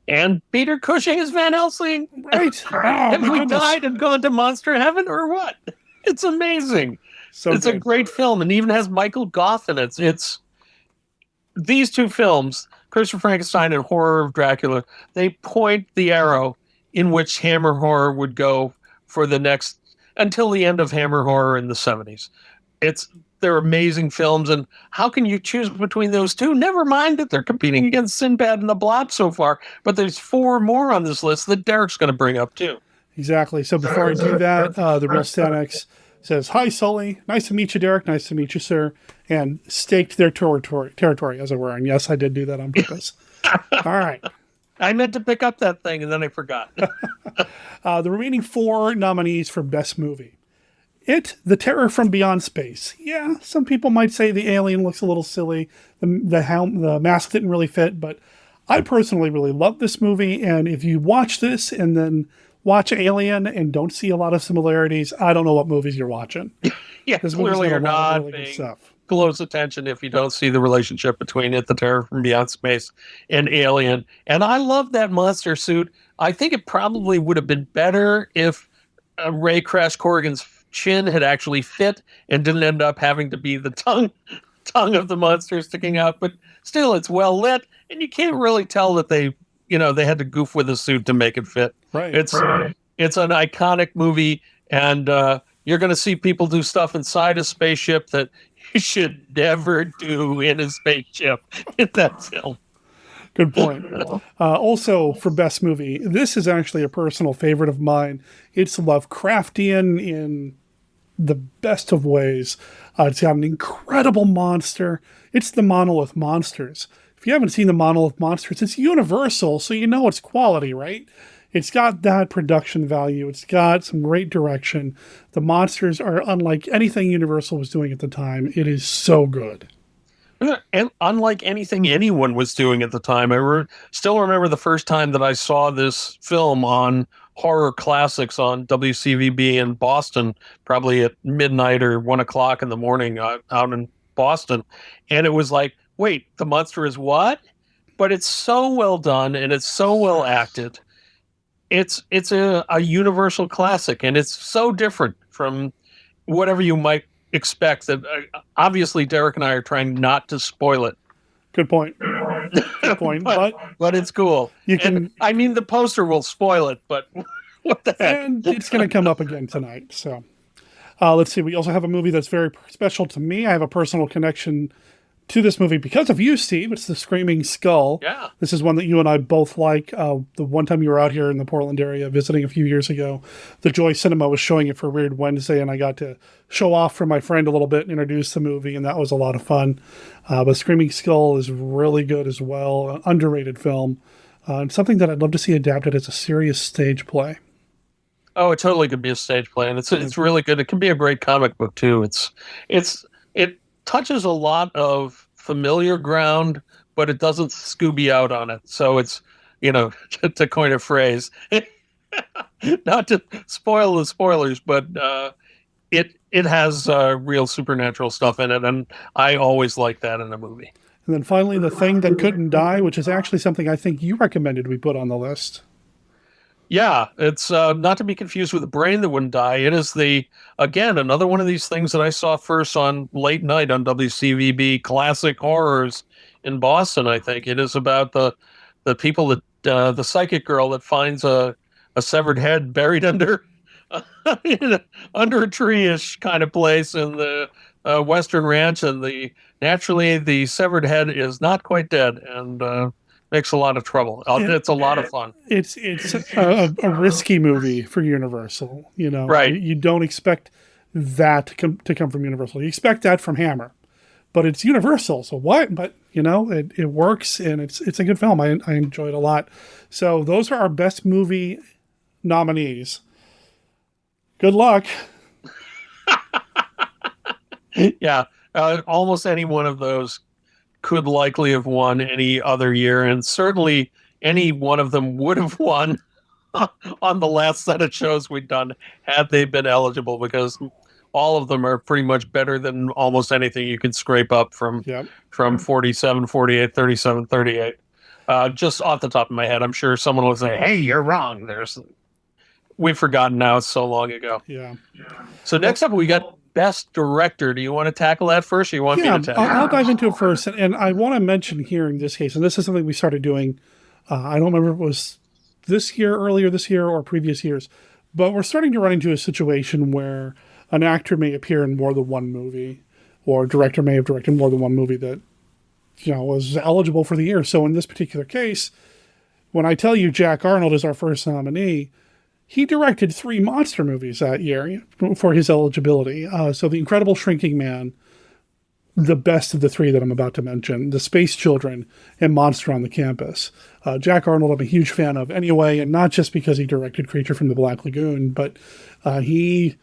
And Peter Cushing is Van Helsing. Right. Have we died and gone to monster heaven or what? It's amazing. It's a great film, and even has Michael Gough in it. It's these two films, Curse of Frankenstein and Horror of Dracula, they point the arrow in which Hammer horror would go for the next, until the end of Hammer horror in the 70s. They're amazing films, and how can you choose between those two? Never mind that they're competing against Sinbad and The Blob so far, but there's 4 more on this list that Derek's going to bring up too. Exactly. So before I do that, the Real Stanex says, "Hi, Sully. Nice to meet you, Derek. Nice to meet you, sir." And staked their territory, as it were. And yes, I did do that on purpose. All right. I meant to pick up that thing, and then I forgot. The remaining 4 nominees for Best Movie. It, The Terror from Beyond Space. Yeah, some people might say the alien looks a little silly. The mask didn't really fit, but I personally really love this movie. And if you watch this and then watch Alien and don't see a lot of similarities, I don't know what movies you're watching. Yeah, clearly you're not paying close attention if you don't see the relationship between it, The Terror from Beyond Space, and Alien. And I love that monster suit. I think it probably would have been better if Ray Crash Corrigan's chin had actually fit and didn't end up having to be the tongue of the monster sticking out. But still, it's well lit, and you can't really tell that they had to goof with the suit to make it fit. Right. It's an iconic movie, and you're going to see people do stuff inside a spaceship that you should never do in a spaceship in that film. Good point. Also, for Best Movie, this is actually a personal favorite of mine. It's Lovecraftian in the best of ways. It's got an incredible monster. It's the Monolith Monsters. If you haven't seen the Monolith Monsters, it's Universal, so you know it's quality, right? It's got that production value. It's got some great direction. The monsters are unlike anything Universal was doing at the time. It is so good. And unlike anything anyone was doing at the time, I still remember the first time that I saw this film on Horror Classics on WCVB in Boston, probably at midnight or 1 o'clock in the morning out in Boston. And it was like, wait, the monster is what? But it's so well done and it's so well acted. It's a universal classic, and it's so different from whatever you might expect. That obviously Derek and I are trying not to spoil it. Good point. Good point. but it's cool. I mean, the poster will spoil it, but what the heck? And it's going to come up again tonight. So let's see. We also have a movie that's very special to me. I have a personal connection to this movie because of you, Steve. It's The Screaming Skull. Yeah. This is one that you and I both like. The one time you were out here in the Portland area visiting a few years ago, the Joy Cinema was showing it for Weird Wednesday, and I got to show off for my friend a little bit and introduce the movie, and that was a lot of fun. But Screaming Skull is really good as well. An underrated film. And something that I'd love to see adapted as a serious stage play. Oh, it totally could be a stage play, and it's really good. It can be a great comic book too. It touches a lot of familiar ground, but it doesn't Scooby out on it. So it's, to coin a phrase, not to spoil the spoilers, but it has real supernatural stuff in it, and I always like that in a movie. And then finally, The Thing That Couldn't Die, which is actually something I think you recommended we put on the list. Yeah, it's not to be confused with The Brain That Wouldn't Die. It is again, another one of these things that I saw first on late night on WCVB Classic Horrors in Boston, I think. It is about the people that, the psychic girl that finds a severed head buried under a tree-ish kind of place in the Western Ranch, and naturally the severed head is not quite dead, and makes a lot of trouble. It's a lot of fun. It's a risky movie for Universal. Right? You don't expect that to come from Universal. You expect that from Hammer, but it's Universal. So what? But it works, and it's a good film. I enjoy it a lot. So those are our best movie nominees. Good luck. Yeah, almost any one of those could likely have won any other year, and certainly any one of them would have won on the last set of shows we'd done had they been eligible, because all of them are pretty much better than almost anything you can scrape up from 47, 48, 37, 38. Just off the top of my head, I'm sure someone will say, hey, you're wrong. We've forgotten now. It's so long ago. Yeah. So next up, we got Best Director. Do you want to tackle that first, or you want me to tackle it? I'll dive into it first. And I want to mention here in this case, and this is something we started doing, I don't remember if it was earlier this year, or previous years, but we're starting to run into a situation where an actor may appear in more than one movie, or a director may have directed more than one movie that, was eligible for the year. So in this particular case, when I tell you Jack Arnold is our first nominee, he directed 3 monster movies that year for his eligibility. So The Incredible Shrinking Man, the best of the 3 that I'm about to mention, The Space Children, and Monster on the Campus. Jack Arnold I'm a huge fan of anyway, and not just because he directed Creature from the Black Lagoon, but he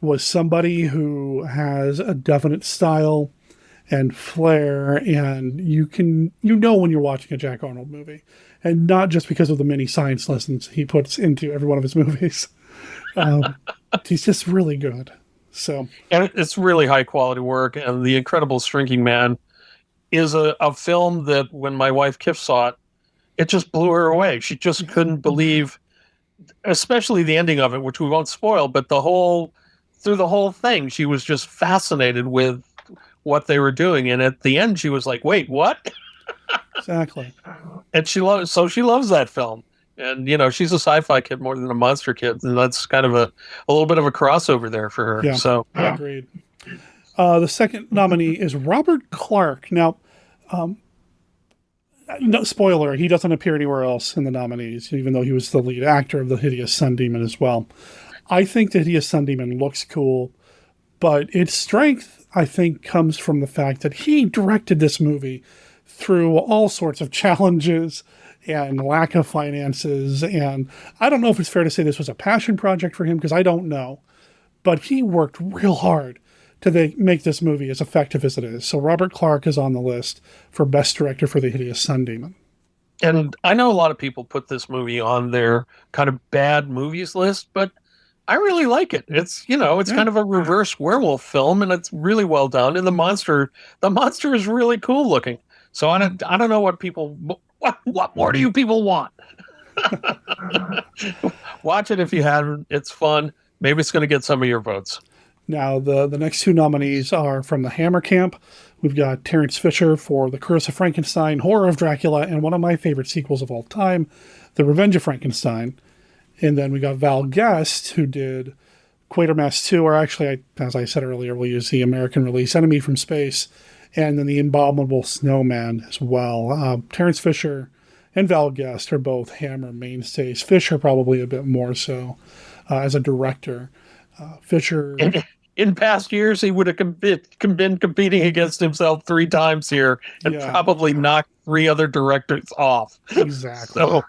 was somebody who has a definite style and flair, and you know when you're watching a Jack Arnold movie. And not just because of the many science lessons he puts into every one of his movies. He's just really good. So, and it's really high quality work. And The Incredible Shrinking Man is a film that when my wife Kif saw it, it just blew her away. She just couldn't believe, especially the ending of it, which we won't spoil, but through the whole thing, she was just fascinated with what they were doing. And at the end, she was like, wait, what? Exactly. And she loves that film. And, she's a sci-fi kid more than a monster kid. And that's kind of a little bit of a crossover there for her. Yeah, so agreed. The second nominee is Robert Clark. Now, no spoiler, he doesn't appear anywhere else in the nominees, even though he was the lead actor of The Hideous Sun Demon as well. I think The Hideous Sun Demon looks cool, but its strength, I think, comes from the fact that he directed this movie through all sorts of challenges and lack of finances. And I don't know if it's fair to say this was a passion project for him, because I don't know. But he worked real hard to make this movie as effective as it is. So Robert Clark is on the list for Best Director for The Hideous Sun Demon. And I know a lot of people put this movie on their kind of bad movies list, but I really like it. It's, kind of a reverse werewolf film, and it's really well done. And the monster is really cool looking. So I don't know what more do you people want? Watch it if you haven't. It's fun. Maybe it's going to get some of your votes. Now, the next two nominees are from the Hammer Camp. We've got Terence Fisher for The Curse of Frankenstein, Horror of Dracula, and one of my favorite sequels of all time, The Revenge of Frankenstein. And then we got Val Guest, who did Quatermass 2, or actually, as I said earlier, we'll use the American release, Enemy from Space, and then The Abominable Snowman as well. Terence Fisher and Val Guest are both Hammer mainstays. Fisher probably a bit more so as a director. Fisher... In past years, he would have been competing against himself 3 times here and probably knocked 3 other directors off. Exactly.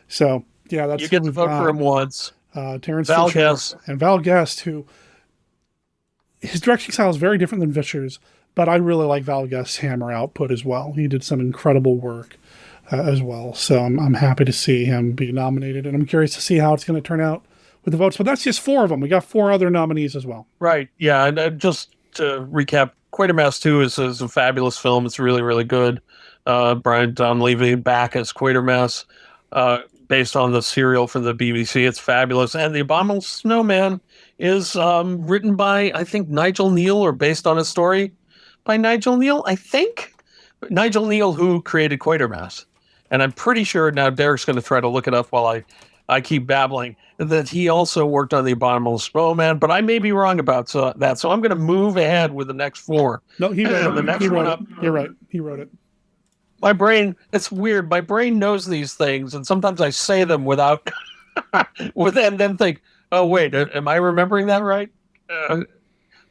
So yeah, that's you get to vote for him once. Terence Fisher and Val Guest, who his directing style is very different than Fisher's, but I really like Val Guest's Hammer output as well. He did some incredible work as well. So I'm happy to see him be nominated, and I'm curious to see how it's going to turn out with the votes, but that's just 4 of them. We got 4 other nominees as well. Right. Yeah. And just to recap, Quatermass 2 is a fabulous film. It's really, really good. Brian Donlevy back as Quatermass, based on the serial from the BBC. It's fabulous. And The Abominable Snowman is written by, I think, Nigel Neal, or based on a story by Nigel Neal, I think. Nigel Neal, who created Quatermass. And I'm pretty sure, now Derek's going to try to look it up while I keep babbling, that he also worked on The Abominable Snowman, but I may be wrong about that. So I'm going to move ahead with the next 4. No, he wrote the next one up. You're right. He wrote it. My brain, it's weird. My brain knows these things, and sometimes I say them without, and then think, oh, wait, am I remembering that right?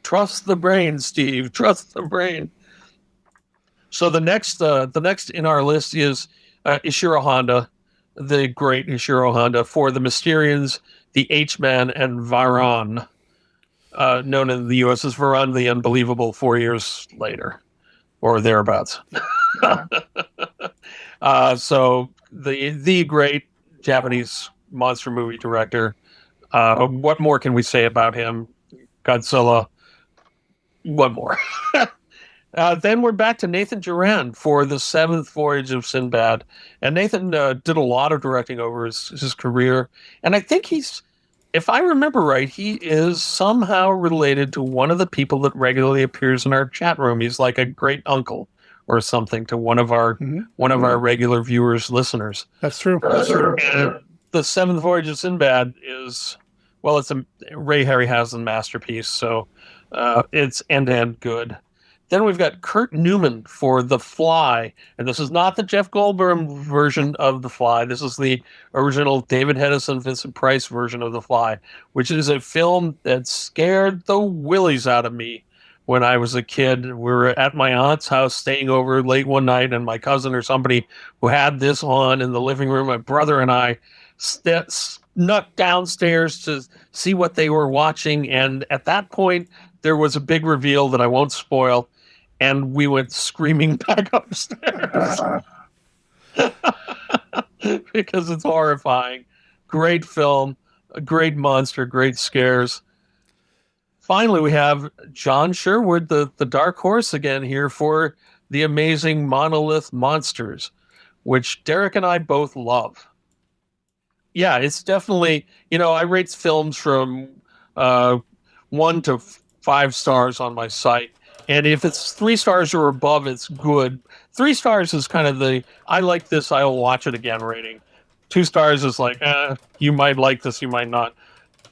Trust the brain, Steve. Trust the brain. So the next in our list is Ishiro Honda, the great Ishiro Honda, for The Mysterians, The H-Man, and Varan, known in the U.S. as Varan the Unbelievable 4 years later, or thereabouts. So the great Japanese monster movie director. What more can we say about him? Godzilla. What more? Then we're back to Nathan Duran for The Seventh Voyage of Sinbad. And Nathan did a lot of directing over his career. And I think if I remember right, he is somehow related to one of the people that regularly appears in our chat room. He's like a great uncle or something to one of our our regular viewers, listeners. That's true. That's true. The Seventh Voyage of Sinbad is, well, it's a Ray Harryhausen masterpiece. So it's end-to-end good. Then we've got Kurt Newman for The Fly. And this is not the Jeff Goldblum version of The Fly. This is the original David Hedison, Vincent Price version of The Fly, which is a film that scared the willies out of me when I was a kid. We were at my aunt's house staying over late one night, and my cousin or somebody who had this on in the living room, my brother and I snuck downstairs to see what they were watching. And at that point, there was a big reveal that I won't spoil. And we went screaming back upstairs because it's horrifying. Great film, a great monster, great scares. Finally, we have John Sherwood, the dark horse again here for The Amazing Monolith Monsters, which Derek and I both love. Yeah, it's definitely, I rate films from 1 to 5 stars on my site. And if it's 3 stars or above, it's good. 3 stars is kind of I like this, I'll watch it again rating. 2 stars is like, you might like this, you might not.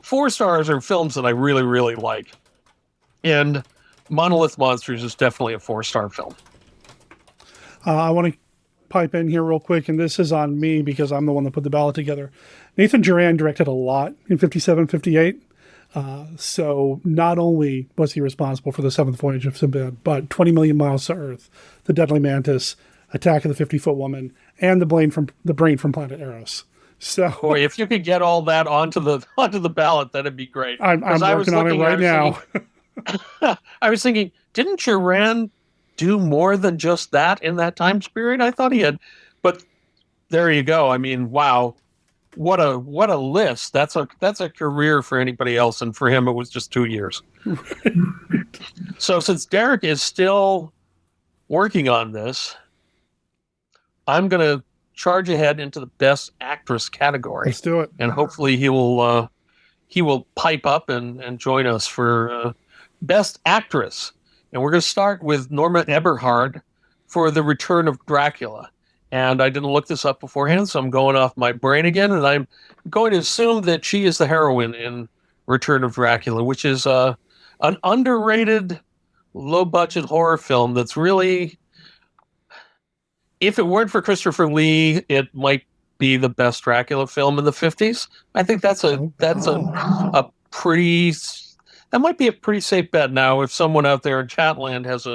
4 stars are films that I really, really like. And Monolith Monsters is definitely a 4-star film. I want to pipe in here real quick, and this is on me because I'm the one that put the ballot together. Nathan Duran directed a lot in 57, 58. So not only was he responsible for The Seventh Voyage of Sinbad, but 20 Million Miles to Earth, The Deadly Mantis, Attack of the 50-Foot Woman, and the brain from Planet Eros. So, boy, if you could get all that onto the ballot, that'd be great. I'm working on it right now. I was thinking, didn't Duran do more than just that in that time period? I thought he had, but there you go. I mean, wow, what a list. That's a career for anybody else, and for him, it was just 2 years. So since Derek is still working on this, I'm going to charge ahead into the Best Actress category. Let's do it. And hopefully he will pipe up and join us for Best Actress. And we're going to start with Norma Eberhard for The Return of Dracula. And I didn't look this up beforehand, so I'm going off my brain again, and I'm going to assume that she is the heroine in Return of Dracula, which is an underrated, low-budget horror film that's really, if it weren't for Christopher Lee, it might be the best Dracula film in the 50s. I think that might be a pretty safe bet now. If someone out there in Chatland has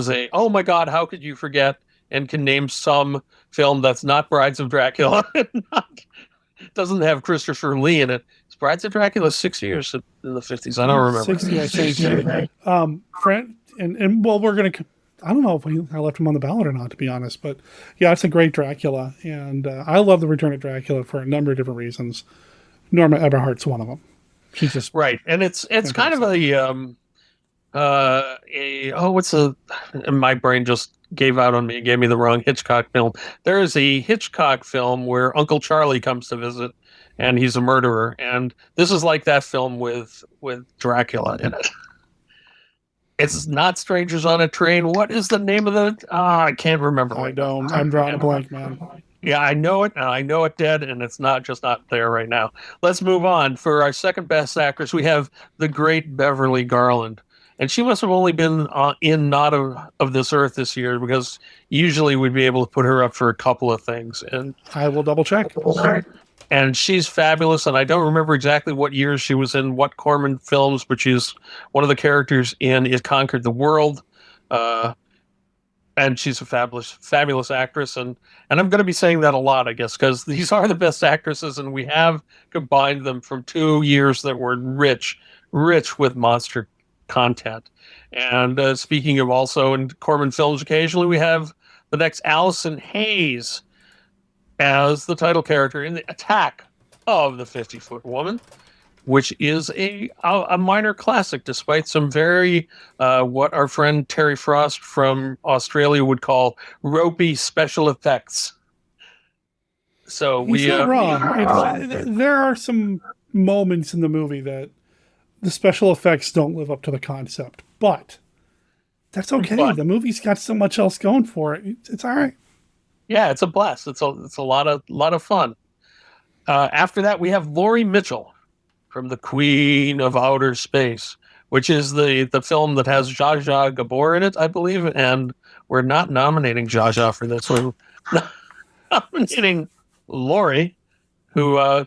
a oh my God, how could you forget, and can name some film that's not Brides of Dracula and doesn't have Christopher Lee in it. It's Brides of Dracula 6 years in the 50s. I don't remember. 60, I think. Fran, and well, we're gonna. I don't know if I left him on the ballot or not, to be honest. But yeah, it's a great Dracula, and I love The Return of Dracula for a number of different reasons. Norma Eberhardt's one of them. She's just right, and it's kind of my brain just gave out on me, gave me the wrong Hitchcock film. There is a Hitchcock film where Uncle Charlie comes to visit, and he's a murderer, and this is like that film with Dracula in it. It's not Strangers on a Train. What is the name of the? I can't remember. I don't. I'm drawing a blank, man. Yeah, I know it, and I know it dead, and it's not there right now. Let's move on. For our second best actress, we have the great Beverly Garland. And she must have only been in Not of This Earth this year, because usually we'd be able to put her up for a couple of things. And I will double check. And she's fabulous, and I don't remember exactly what year she was in what Corman films, but she's one of the characters in It Conquered the World. And she's a fabulous actress, and I'm going to be saying that a lot, I guess, because these are the best actresses, and we have combined them from 2 years that were rich with monster content. And speaking of also in Corman films, occasionally we have the next Allison Hayes as the title character in The Attack of the 50-Foot Woman, which is a minor classic, despite some very, what our friend Terry Frost from Australia would call ropey special effects. So He's not wrong. There are some moments in the movie that the special effects don't live up to the concept, but that's okay. The movie's got so much else going for it. It's all right. Yeah, it's a blast. It's a lot of fun. After that, we have Laurie Mitchell from The Queen of Outer Space, which is the film that has Zsa Zsa Gabor in it, I believe, and we're not nominating Zsa Zsa for this. We're nominating Laurie, who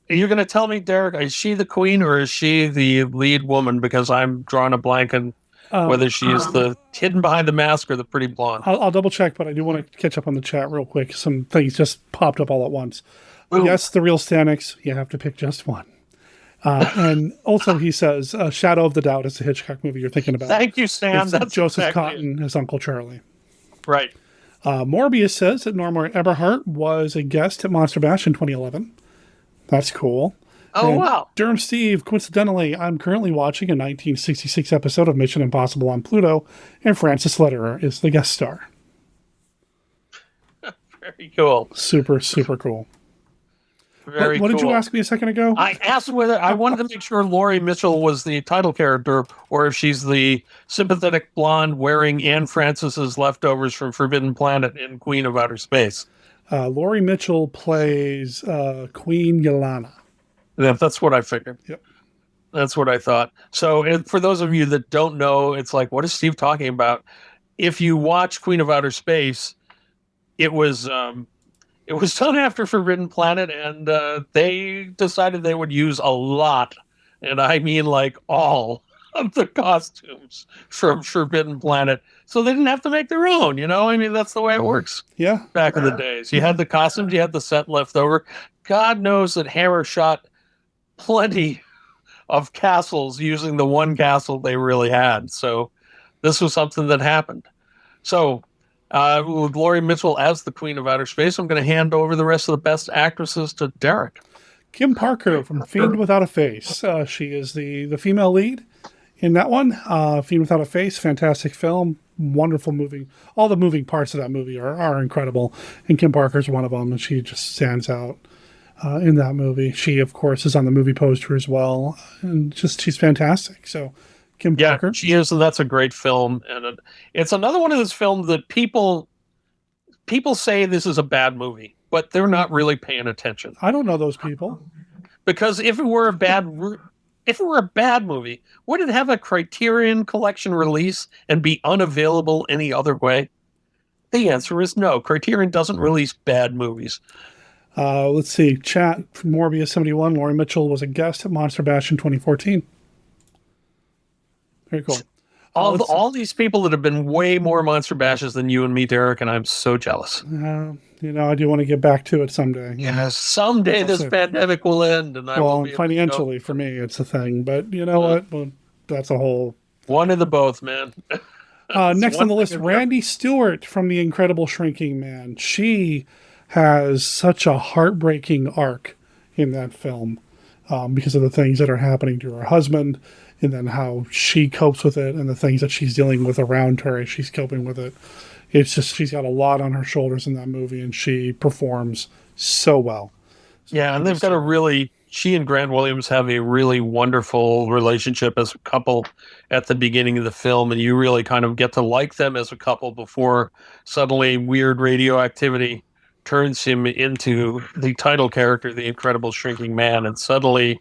you're going to tell me, Derek, is she the queen or is she the lead woman? Because I'm drawing a blank on whether she is the hidden behind the mask or the pretty blonde. I'll double check, but I do want to catch up on the chat real quick. Some things just popped up all at once. Ooh. Yes, the real Stanix, you have to pick just one. And also he says, Shadow of the Doubt is the Hitchcock movie you're thinking about. Thank you, Sam. That's Joseph Cotton as Uncle Charlie. Right. Morbius says that Norma Eberhardt was a guest at Monster Bash in 2011. That's cool. Oh, and wow. Durham Steve, coincidentally, I'm currently watching a 1966 episode of Mission Impossible on Pluto, and Francis Lederer is the guest star. Very cool. Super, super cool. Very what cool. Did you ask me a second ago? I asked whether I wanted to make sure Laurie Mitchell was the title character or if she's the sympathetic blonde wearing Anne Francis's leftovers from Forbidden Planet in Queen of Outer Space. Laurie Mitchell plays Queen Yelena. Yeah, that's what I figured. Yep. That's what I thought. So for those of you that don't know, it's like, what is Steve talking about? If you watch Queen of Outer Space, it was done after Forbidden Planet, and they decided they would use a lot, and I mean like all of the costumes from Forbidden Planet, so they didn't have to make their own, you know? I mean, that's the way it works. Yeah. Back in the days. You had the costumes, you had the set left over. God knows that Hammer shot plenty of castles using the one castle they really had. So this was something that happened. So with Laurie Mitchell as the Queen of Outer Space, I'm going to hand over the rest of the best actresses to Derek. Kim Parker from Fiend Without a Face. She is the female lead in that one. Fiend Without a Face, fantastic film, wonderful movie. All the moving parts of that movie are incredible, and Kim Parker's one of them, and she just stands out in that movie. She, of course, is on the movie poster as well, and she's fantastic. So, Kim Parker. She is, and that's a great film, and it's another one of those films that people say this is a bad movie, but they're not really paying attention. I don't know those people. Because if it were a bad movie, would it have a Criterion Collection release and be unavailable any other way? The answer is no. Criterion doesn't release bad movies. Let's see. Chat from Morbius 71. Laurie Mitchell was a guest at Monster Bash in 2014. Very cool. All these people that have been way more Monster Bashes than you and me, Derek, and I'm so jealous. I do want to get back to it someday. Yes, someday this pandemic will end, and I will be financially for me, it's a thing. But you know what? Well, that's a whole one of the both, man. Next on the list, Randy Stewart from The Incredible Shrinking Man. She has such a heartbreaking arc in that film because of the things that are happening to her husband, and then how she copes with it, and the things that she's dealing with around her as she's coping with it. It's just, she's got a lot on her shoulders in that movie, and she performs so well. Yeah, and they've got she and Grant Williams have a really wonderful relationship as a couple at the beginning of the film, and you really kind of get to like them as a couple before suddenly weird radioactivity turns him into the title character, the Incredible Shrinking Man, and suddenly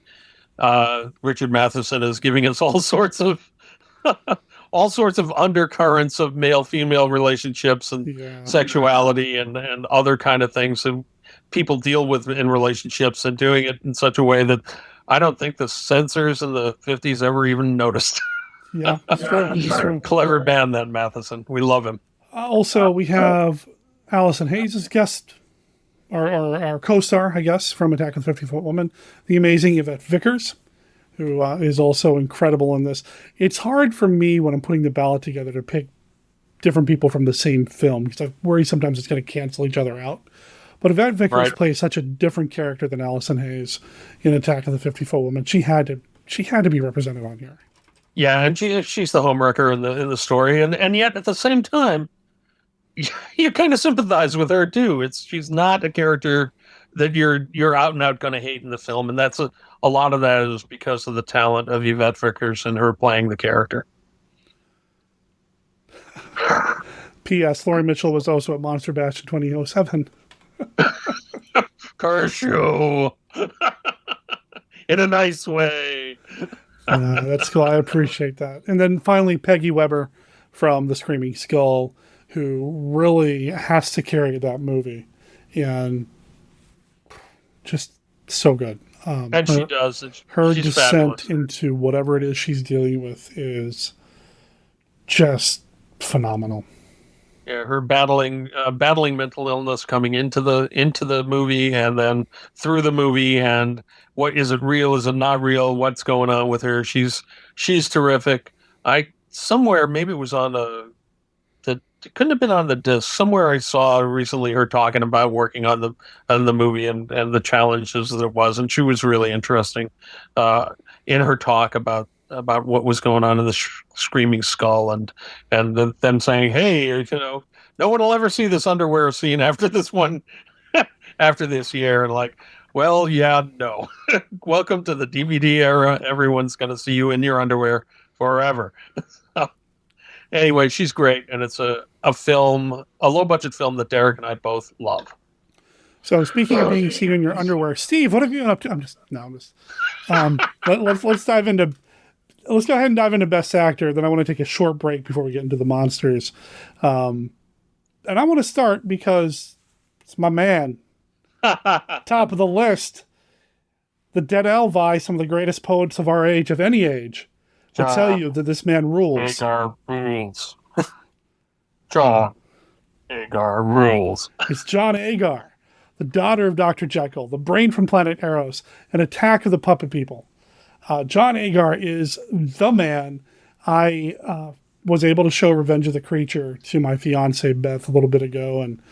Richard Matheson is giving us all sorts of undercurrents of male-female relationships and sexuality and other kind of things that people deal with in relationships, and doing it in such a way that I don't think the censors in the 50s ever even noticed. Yeah, that's true. Clever man, that Matheson. We love him. Also, we have Allison Hayes as guest, or our co-star, I guess, from Attack of the 50-Foot Woman, the amazing Yvette Vickers, who is also incredible in this. It's hard for me when I'm putting the ballot together to pick different people from the same film, because I worry sometimes it's going to cancel each other out. But Yvette Vickers plays such a different character than Allison Hayes in Attack of the 50-Foot Woman. She had to be represented on here. Yeah, and she's the homewrecker in the story, and yet at the same time, you kind of sympathize with her too. She's not a character that you're out and out going to hate in the film, and that's a lot of that is because of the talent of Yvette Vickers and her playing the character. P.S. Laurie Mitchell was also at Monster Bash in 2007. Kershaw. In a nice way. That's cool. I appreciate that. And then finally, Peggy Weber from The Screaming Skull, who really has to carry that movie, and just so good. And she does. Her she's descent fabulous. into whatever it is she's dealing with is just phenomenal. Yeah, her battling mental illness coming into the movie, and then through the movie, and what is it real? Is it not real? What's going on with her? She's terrific. Somewhere, maybe it was on it couldn't have been on the disc. Somewhere I saw recently her talking about working on the movie and the challenges that it was, and she was really interesting in her talk about what was going on in the Screaming Skull, and them saying, hey, no one will ever see this underwear scene after this one, after this year, and like, well, yeah, no. Welcome to the DVD era. Everyone's going to see you in your underwear forever. Anyway, she's great, and it's a low-budget film that Derek and I both love. So speaking of being seen in your underwear, Steve, what have you been up to? Let's dive into. Let's go ahead and dive into Best Actor. Then I want to take a short break before we get into the monsters. And I want to start because it's my man. Top of the list. The Dead Elvi, some of the greatest poets of our age, of any age, will tell you that this man rules. Agar rules. John Agar rules. It's John Agar, the daughter of Dr. Jekyll, the brain from Planet Arrows, an Attack of the Puppet People. John Agar is the man. I was able to show Revenge of the Creature to my fiance Beth a little bit ago, and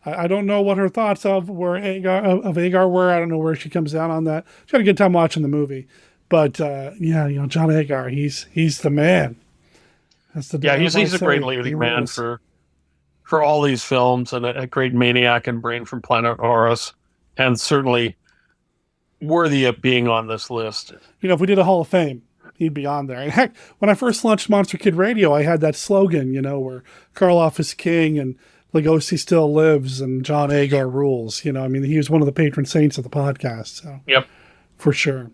I don't know what her thoughts of Agar were. I don't know where she comes down on that. She had a good time watching the movie, but John Agar, he's the man. That's the he's a great leading man for all these films, and a great maniac and brain from Planet Horus, and certainly worthy of being on this list. If we did a Hall of Fame, he'd be on there. And heck, when I first launched Monster Kid Radio, I had that slogan, where Karloff is king and Lugosi still lives and John Agar rules. He was one of the patron saints of the podcast. So yep, for sure.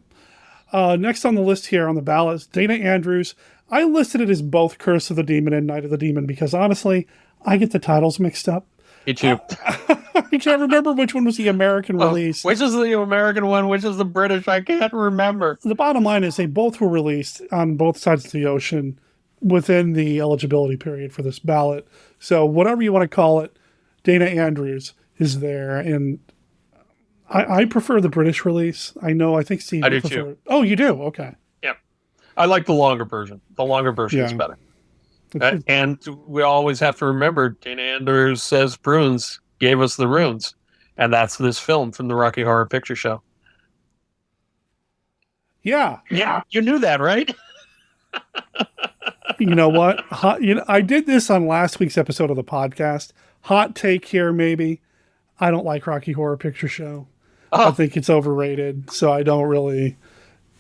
Next on the list here on the ballot is Dana Andrews. I listed it as both Curse of the Demon and Night of the Demon because honestly, I get the titles mixed up. Me too. I can't remember which one was the American release. Which is the American one? Which is the British? I can't remember. The bottom line is they both were released on both sides of the ocean within the eligibility period for this ballot. So whatever you want to call it, Dana Andrews is there. And I prefer the British release. I think Steve... I do too. Oh, you do? Okay. Yep. I like the longer version. The longer version is better. And we always have to remember, Dana Andrews says prunes gave us the runes. And that's this film from the Rocky Horror Picture Show. Yeah. Yeah. You knew that, right? You know what? I did this on last week's episode of the podcast. Hot take here, maybe. I don't like Rocky Horror Picture Show. I think it's overrated. So I don't really...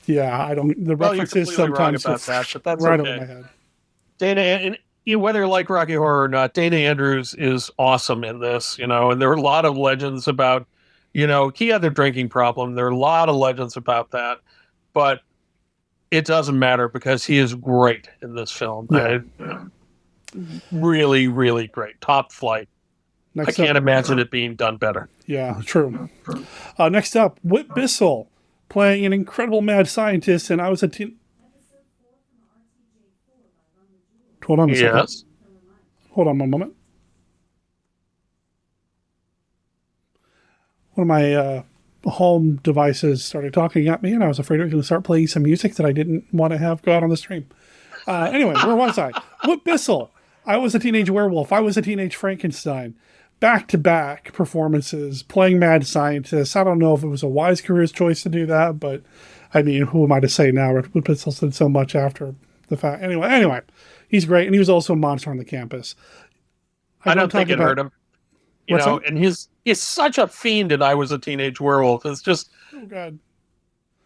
Yeah, I don't... The references sometimes... Wrong about that, but that's right okay. over my head. Dana, and whether you like Rocky Horror or not, Dana Andrews is awesome in this, and there are a lot of legends about, he had a drinking problem. There are a lot of legends about that, but it doesn't matter because he is great in this film. Yeah. Really, really great. Top flight. I can't imagine it being done better. Yeah, true. Next up, Whit Bissell playing an incredible mad scientist, and I was a teen... Hold on a second. Yes. Hold on one moment. One of my home devices started talking at me, and I was afraid it was going to start playing some music that I didn't want to have go out on the stream. Anyway, where was I? Whit Bissell. I was a teenage werewolf. I was a teenage Frankenstein. Back-to-back performances, playing mad scientists. I don't know if it was a wise career choice to do that, but I mean, who am I to say now? Whit Bissell said so much after the fact. Anyway. He's great, and he was also a monster on the campus. I don't think it hurt him. And he's such a fiend in I Was a Teenage Werewolf. It's just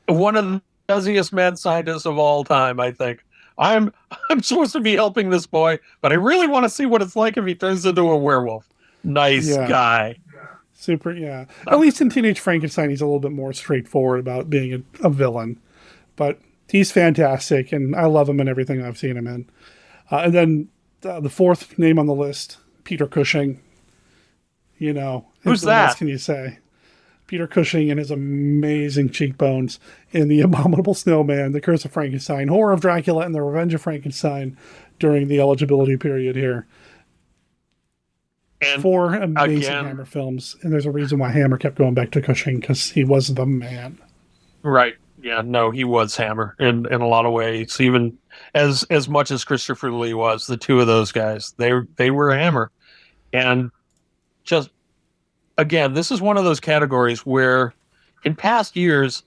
one of the buzziest mad scientists of all time, I think. I'm supposed to be helping this boy, but I really want to see what it's like if he turns into a werewolf. Nice guy. Super, yeah. At least in Teenage Frankenstein, he's a little bit more straightforward about being a villain. But he's fantastic, and I love him in everything I've seen him in. And then the fourth name on the list, Peter Cushing. Who's that? What else can you say? Peter Cushing and his amazing cheekbones in The Abominable Snowman, The Curse of Frankenstein, Horror of Dracula, and The Revenge of Frankenstein during the eligibility period here. And 4 amazing Hammer films. And there's a reason why Hammer kept going back to Cushing, because he was the man. Right. Yeah, no, he was Hammer in a lot of ways. Even as much as Christopher Lee was, the two of those guys, they were Hammer. And just, again, this is one of those categories where in past years,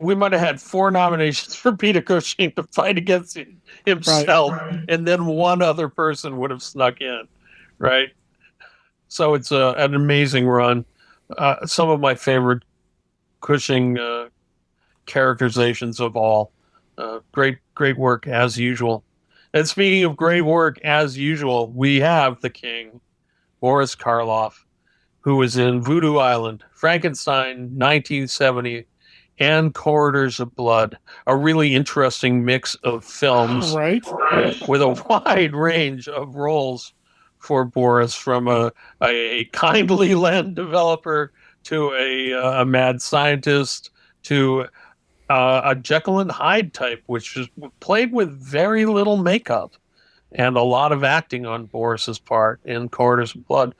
we might have had 4 nominations for Peter Cushing to fight against himself, and then one other person would have snuck in, right? So it's an amazing run. Some of my favorite Cushing characterizations of all. Great work as usual. And speaking of great work as usual, we have the king, Boris Karloff, who was in Voodoo Island, Frankenstein, 1970, and Corridors of Blood. A really interesting mix of films, right? With a wide range of roles for Boris, from a kindly land developer to a mad scientist to a Jekyll and Hyde type, which was played with very little makeup and a lot of acting on Boris's part in Corridors of Blood.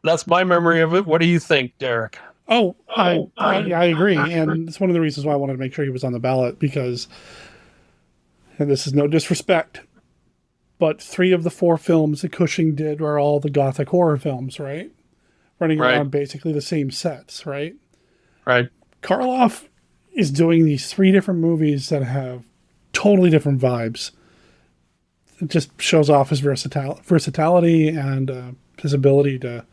That's my memory of it. What do you think, Derek? Oh, I agree, and it's one of the reasons why I wanted to make sure he was on the ballot because, and this is no disrespect, but 3 of the 4 films that Cushing did were all the gothic horror films, right? Running around basically the same sets, right? Right. Karloff is doing these 3 different movies that have totally different vibes. It just shows off his versatility and his ability to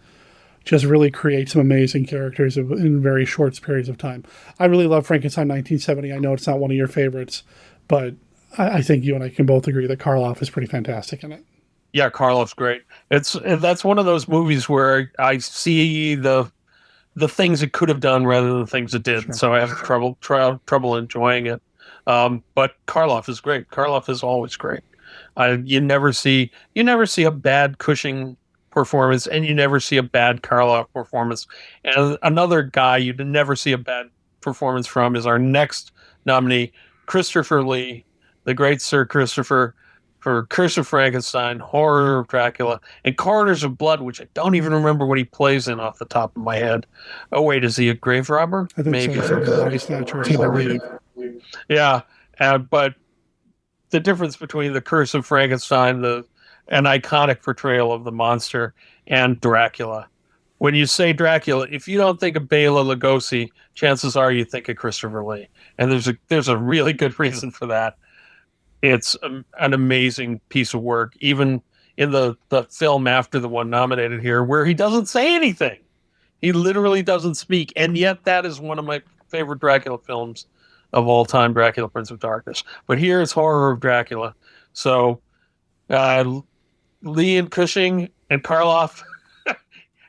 just really create some amazing characters in very short periods of time. I really love Frankenstein 1970. I know it's not one of your favorites, but I think you and I can both agree that Karloff is pretty fantastic in it. Yeah, Karloff's great. That's one of those movies where I see the things it could have done rather than the things it did. Sure. So I have trouble enjoying it. But Karloff is great. Karloff is always great. You never see a bad Cushing performance, and you never see a bad Karloff performance. And another guy you never see a bad performance from is our next nominee, Christopher Lee, the great Sir Christopher, for Curse of Frankenstein, Horror of Dracula, and Corridors of Blood, which I don't even remember what he plays in off the top of my head. Oh wait, is he a grave robber? I think maybe. Body Snatcher, I believe. Yeah, but the difference between the Curse of Frankenstein, an iconic portrayal of the monster, and Dracula. When you say Dracula, if you don't think of Bela Lugosi, chances are you think of Christopher Lee. And there's a really good reason for that. It's an amazing piece of work, even in the film after the one nominated here, where he doesn't say anything. He literally doesn't speak. And yet that is one of my favorite Dracula films of all time, Dracula, Prince of Darkness. But here it's Horror of Dracula. So Lee and Cushing and Karloff,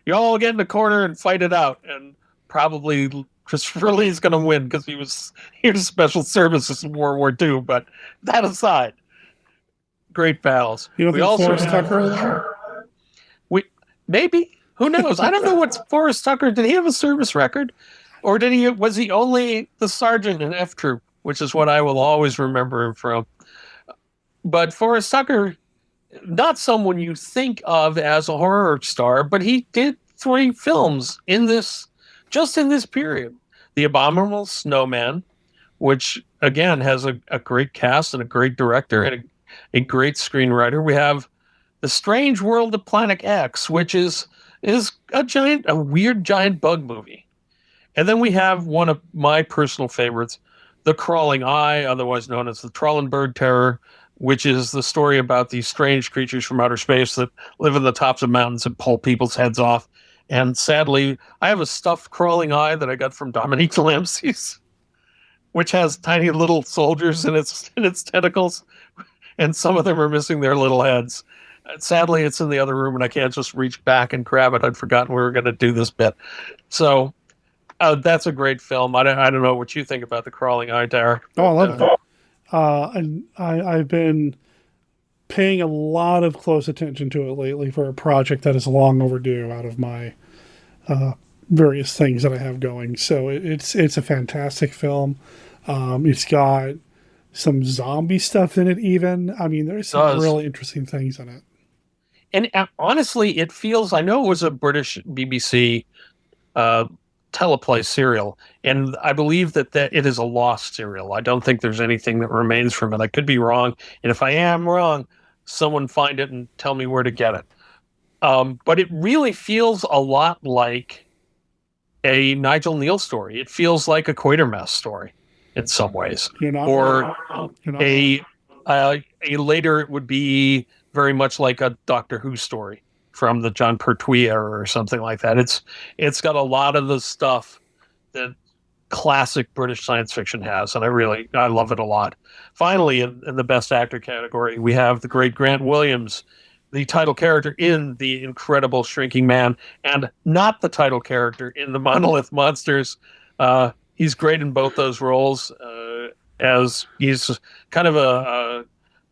you all get in the corner and fight it out. And probably Christopher Lee's going to win because he was here to special services in World War II. But that aside, great battles. You don't think Forrest Tucker? Maybe. Who knows? I don't know what Forrest Tucker, did he have a service record? Or was he only the sergeant in F Troop, which is what I will always remember him from. But Forrest Tucker, not someone you think of as a horror star, but he did 3 films just in this period. The Abominable Snowman, which again has a great cast and a great director and a great screenwriter. We have The Strange World of Planet X, which is a weird giant bug movie. And then we have one of my personal favorites, The Crawling Eye, otherwise known as the Trollenberg Terror, which is the story about these strange creatures from outer space that live in the tops of mountains and pull people's heads off. And sadly, I have a stuffed crawling eye that I got from Dominique Delampsey's, which has tiny little soldiers in its tentacles, and some of them are missing their little heads. Sadly, it's in the other room, and I can't just reach back and grab it. I'd forgotten we were going to do this bit. So that's a great film. I don't know what you think about The Crawling Eye, Derek. Oh, I love it. And I've been paying a lot of close attention to it lately for a project that is long overdue out of my various things that I have going. So it's a fantastic film. It's got some zombie stuff in it even. I mean, there's some really interesting things in it. And honestly, it feels, I know it was a British BBC teleplay serial, and I believe that it is a lost serial. I don't think there's anything that remains from it. I could be wrong, and if I am wrong, someone find it and tell me where to get it. But it really feels a lot like a Nigel Neal story. It feels like a Quatermass story in some ways. A later it would be very much like a Doctor Who story from the John Pertwee era or something like that. It's got a lot of the stuff that classic British science fiction has, and I love it a lot. Finally, in the Best Actor category, we have the great Grant Williams, the title character in The Incredible Shrinking Man, and not the title character in The Monolith Monsters. He's great in both those roles, as he's kind of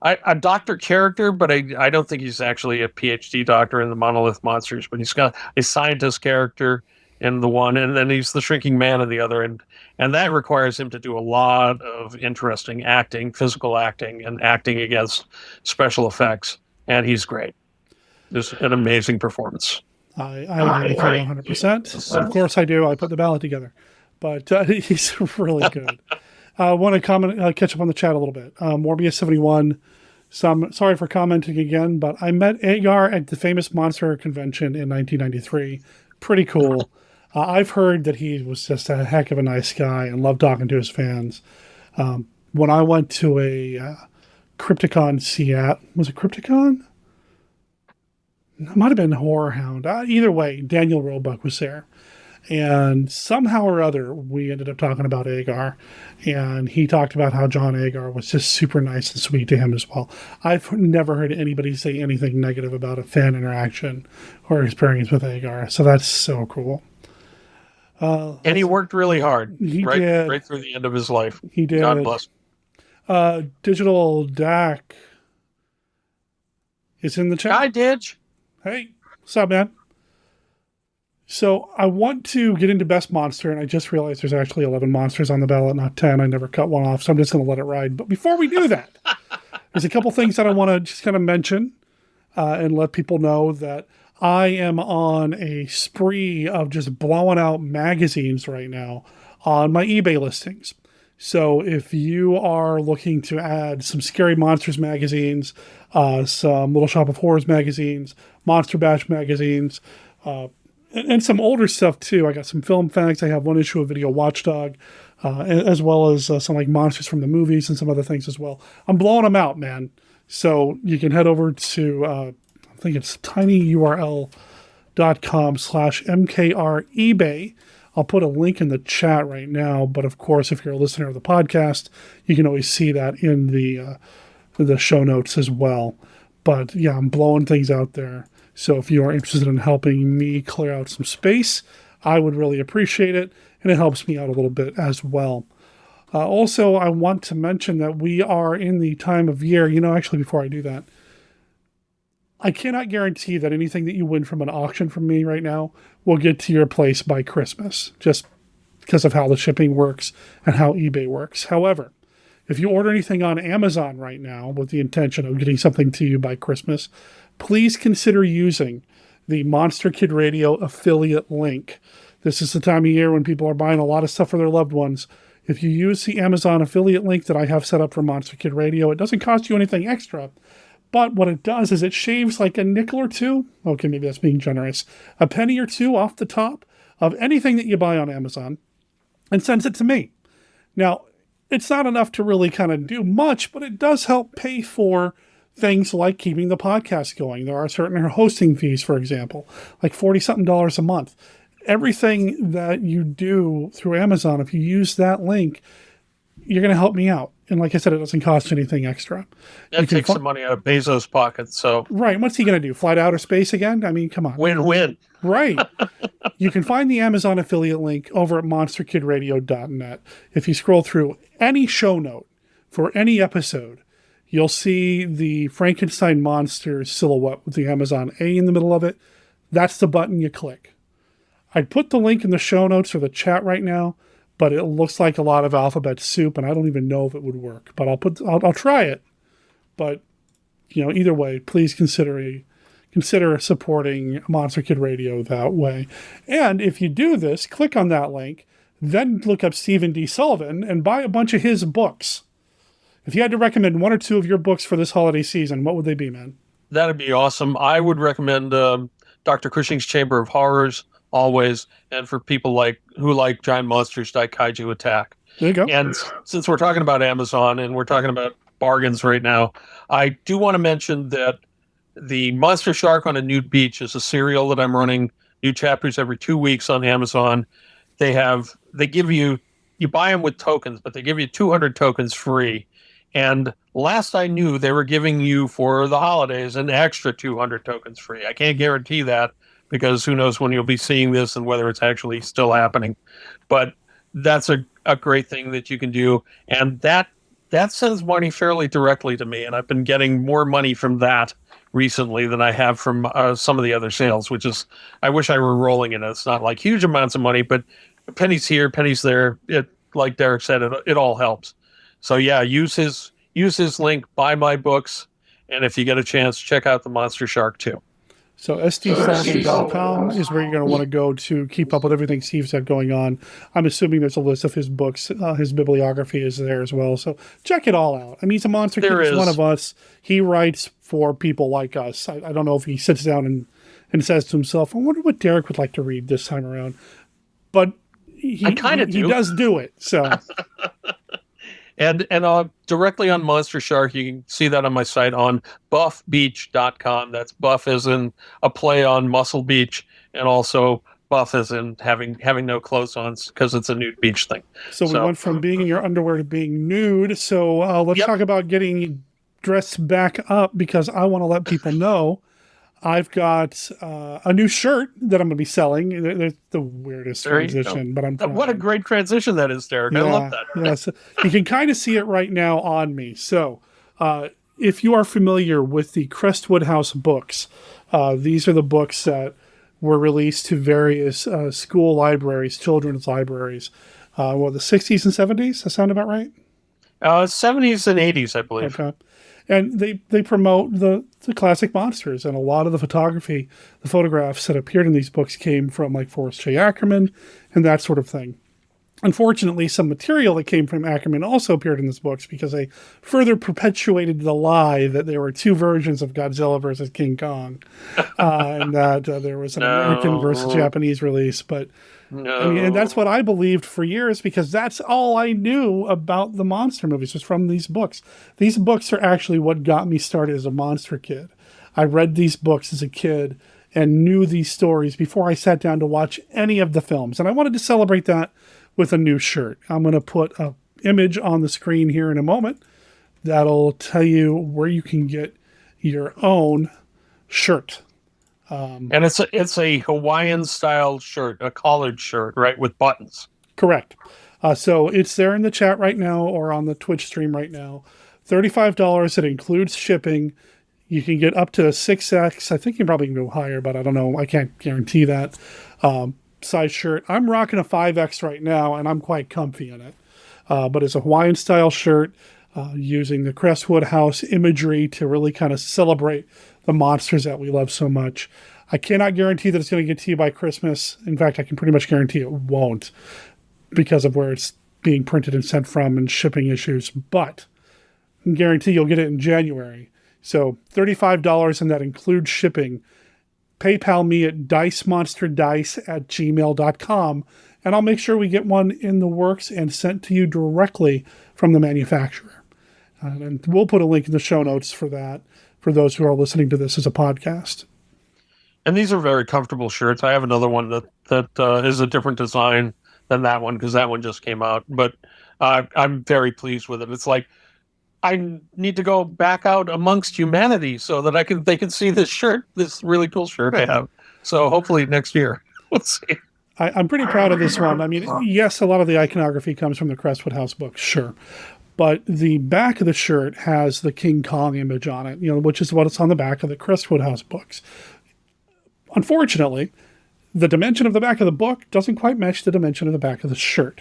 a doctor character, but I don't think he's actually a PhD doctor in The Monolith Monsters, but he's got a scientist character in the one, and then he's the shrinking man in the other, and that requires him to do a lot of interesting acting, physical acting, and acting against special effects, and he's great. It's an amazing performance. I agree with you 100%. Of course I do. I put the ballot together. But he's really good. I want to catch up on the chat a little bit. Morbius71. So I'm sorry for commenting again, but I met Agar at the Famous Monster Convention in 1993. Pretty cool. I've heard that he was just a heck of a nice guy and loved talking to his fans. When I went to a Crypticon Seattle, was it Crypticon? It might have been Horror Hound. Either way, Daniel Roebuck was there. And somehow or other, we ended up talking about Agar. And he talked about how John Agar was just super nice and sweet to him as well. I've never heard anybody say anything negative about a fan interaction or experience with Agar. So that's so cool. And he worked really hard. He did. Right through the end of his life. He did. God bless. Digital Dak is in the chat. Hi, Didge. Hey, what's up, man? So I want to get into Best Monster, and I just realized there's actually 11 monsters on the ballot, not 10. I never cut one off, so I'm just going to let it ride. But before we do that, there's a couple things that I want to just kind of mention and let people know that I am on a spree of just blowing out magazines right now on my eBay listings. So if you are looking to add some Scary Monsters magazines, some Little Shop of Horrors magazines, Monster Bash magazines, and some older stuff too. I got some Film Facts. I have one issue of Video Watchdog, as well as some like Monsters from the Movies and some other things as well. I'm blowing them out, man. So you can head over to, I think it's tinyurl.com/MKR eBay. I'll put a link in the chat right now. But of course, if you're a listener of the podcast, you can always see that in the show notes as well. But yeah, I'm blowing things out there. So if you are interested in helping me clear out some space, I would really appreciate it. And it helps me out a little bit as well. Also, I want to mention that we are in the time of year. Actually, before I do that, I cannot guarantee that anything that you win from an auction from me right now will get to your place by Christmas, just because of how the shipping works and how eBay works. However, if you order anything on Amazon right now with the intention of getting something to you by Christmas, please consider using the Monster Kid Radio affiliate link. This is the time of year when people are buying a lot of stuff for their loved ones. If you use the Amazon affiliate link that I have set up for Monster Kid Radio, it doesn't cost you anything extra. But what it does is it shaves like a nickel or two. Okay, maybe that's being generous. A penny or two off the top of anything that you buy on Amazon and sends it to me. Now, it's not enough to really kind of do much, but it does help pay for things like keeping the podcast going. There are certain hosting fees, for example, like $40-something a month. Everything that you do through Amazon, if you use that link, you're going to help me out. And like I said, it doesn't cost anything extra. That takes some money out of Bezos' pocket. So right. What's he going to do? Fly to outer space again? I mean, come on. Win-win. Right. You can find the Amazon affiliate link over at monsterkidradio.net. If you scroll through any show note for any episode, you'll see the Frankenstein monster silhouette with the Amazon A in the middle of it. That's the button you click. I'd put the link in the show notes or the chat right now, but it looks like a lot of alphabet soup, and I don't even know if it would work. But I'll try it. But either way, please consider supporting Monster Kid Radio that way. And if you do this, click on that link, then look up Stephen D. Sullivan and buy a bunch of his books. If you had to recommend one or two of your books for this holiday season, what would they be, man? That'd be awesome. I would recommend Dr. Cushing's Chamber of Horrors, always, and for people who like Giant Monsters Daikaiju Attack. There you go. And since we're talking about Amazon and we're talking about bargains right now, I do want to mention that the Monster Shark on a Nude Beach is a serial that I'm running new chapters every 2 weeks on Amazon. They give you buy them with tokens, but they give you 200 tokens free. And last I knew, they were giving you for the holidays an extra 200 tokens free. I can't guarantee that, because who knows when you'll be seeing this and whether it's actually still happening. But that's a great thing that you can do. And that sends money fairly directly to me. And I've been getting more money from that recently than I have from some of the other sales, which is, I wish I were rolling in it. It's not like huge amounts of money, but pennies here, pennies there. It, like Derek said, it all helps. So yeah, use his link, buy my books. And if you get a chance, check out the Monster Shark too. So sdsullivan.com is where you're going to want to go to keep up with everything Steve's got going on. I'm assuming there's a list of his books. His bibliography is there as well. So check it all out. I mean, he's a monster kid. He's one of us. He writes for people like us. I don't know if he sits down and says to himself, I wonder what Derek would like to read this time around. But he does do it. So... And directly on Monster Shark, you can see that on my site on buffbeach.com. That's buff as in a play on Muscle Beach, and also buff as in having no clothes on because it's a nude beach thing. So we went from being in your underwear to being nude. So let's talk about getting dressed back up, because I want to let people know I've got a new shirt that I'm going to be selling. It's the weirdest transition, but I'm trying. What a great transition that is, Derek. I love that. Yeah, so you can kind of see it right now on me. So if you are familiar with the Crestwood House books, these are the books that were released to various school libraries, children's libraries. The 60s and 70s? That sound about right? 70s and 80s, I believe. Okay. And they promote the classic monsters, and a lot of the photography, the photographs that appeared in these books came from like Forrest J. Ackerman and that sort of thing. Unfortunately, some material that came from Ackerman also appeared in these books because they further perpetuated the lie that there were two versions of Godzilla versus King Kong, and that there was an American versus Japanese release. But I mean, and that's what I believed for years, because that's all I knew about the monster movies was from these books. These books are actually what got me started as a monster kid. I read these books as a kid and knew these stories before I sat down to watch any of the films. And I wanted to celebrate that with a new shirt. I'm going to put an image on the screen here in a moment that'll tell you where you can get your own shirt. And it's a Hawaiian style shirt, a collared shirt, right, with buttons. Correct. So it's there in the chat right now or on the Twitch stream right now. $35. It includes shipping. You can get up to a 6X. I think you probably can go higher, but I don't know. I can't guarantee that. Size shirt. I'm rocking a 5X right now, and I'm quite comfy in it. But it's a Hawaiian style shirt using the Crestwood House imagery to really kind of celebrate the monsters that we love so much. I cannot guarantee that it's going to get to you by Christmas. In fact, I can pretty much guarantee it won't because of where it's being printed and sent from and shipping issues. But I can guarantee you'll get it in January. So $35, and that includes shipping. PayPal me at dicemonsterdice@gmail.com, and I'll make sure we get one in the works and sent to you directly from the manufacturer. And we'll put a link in the show notes for that, for those who are listening to this as a podcast. And these are very comfortable shirts. I have another one that is a different design than that one, because that one just came out. But I'm very pleased with it. It's like I need to go back out amongst humanity so that they can see this shirt, this really cool shirt I have. So hopefully next year, we'll see. I'm pretty proud of this one. I mean, yes, a lot of the iconography comes from the Crestwood House books, sure. But the back of the shirt has the King Kong image on it, which is what's on the back of the Crestwood House books. Unfortunately, the dimension of the back of the book doesn't quite match the dimension of the back of the shirt.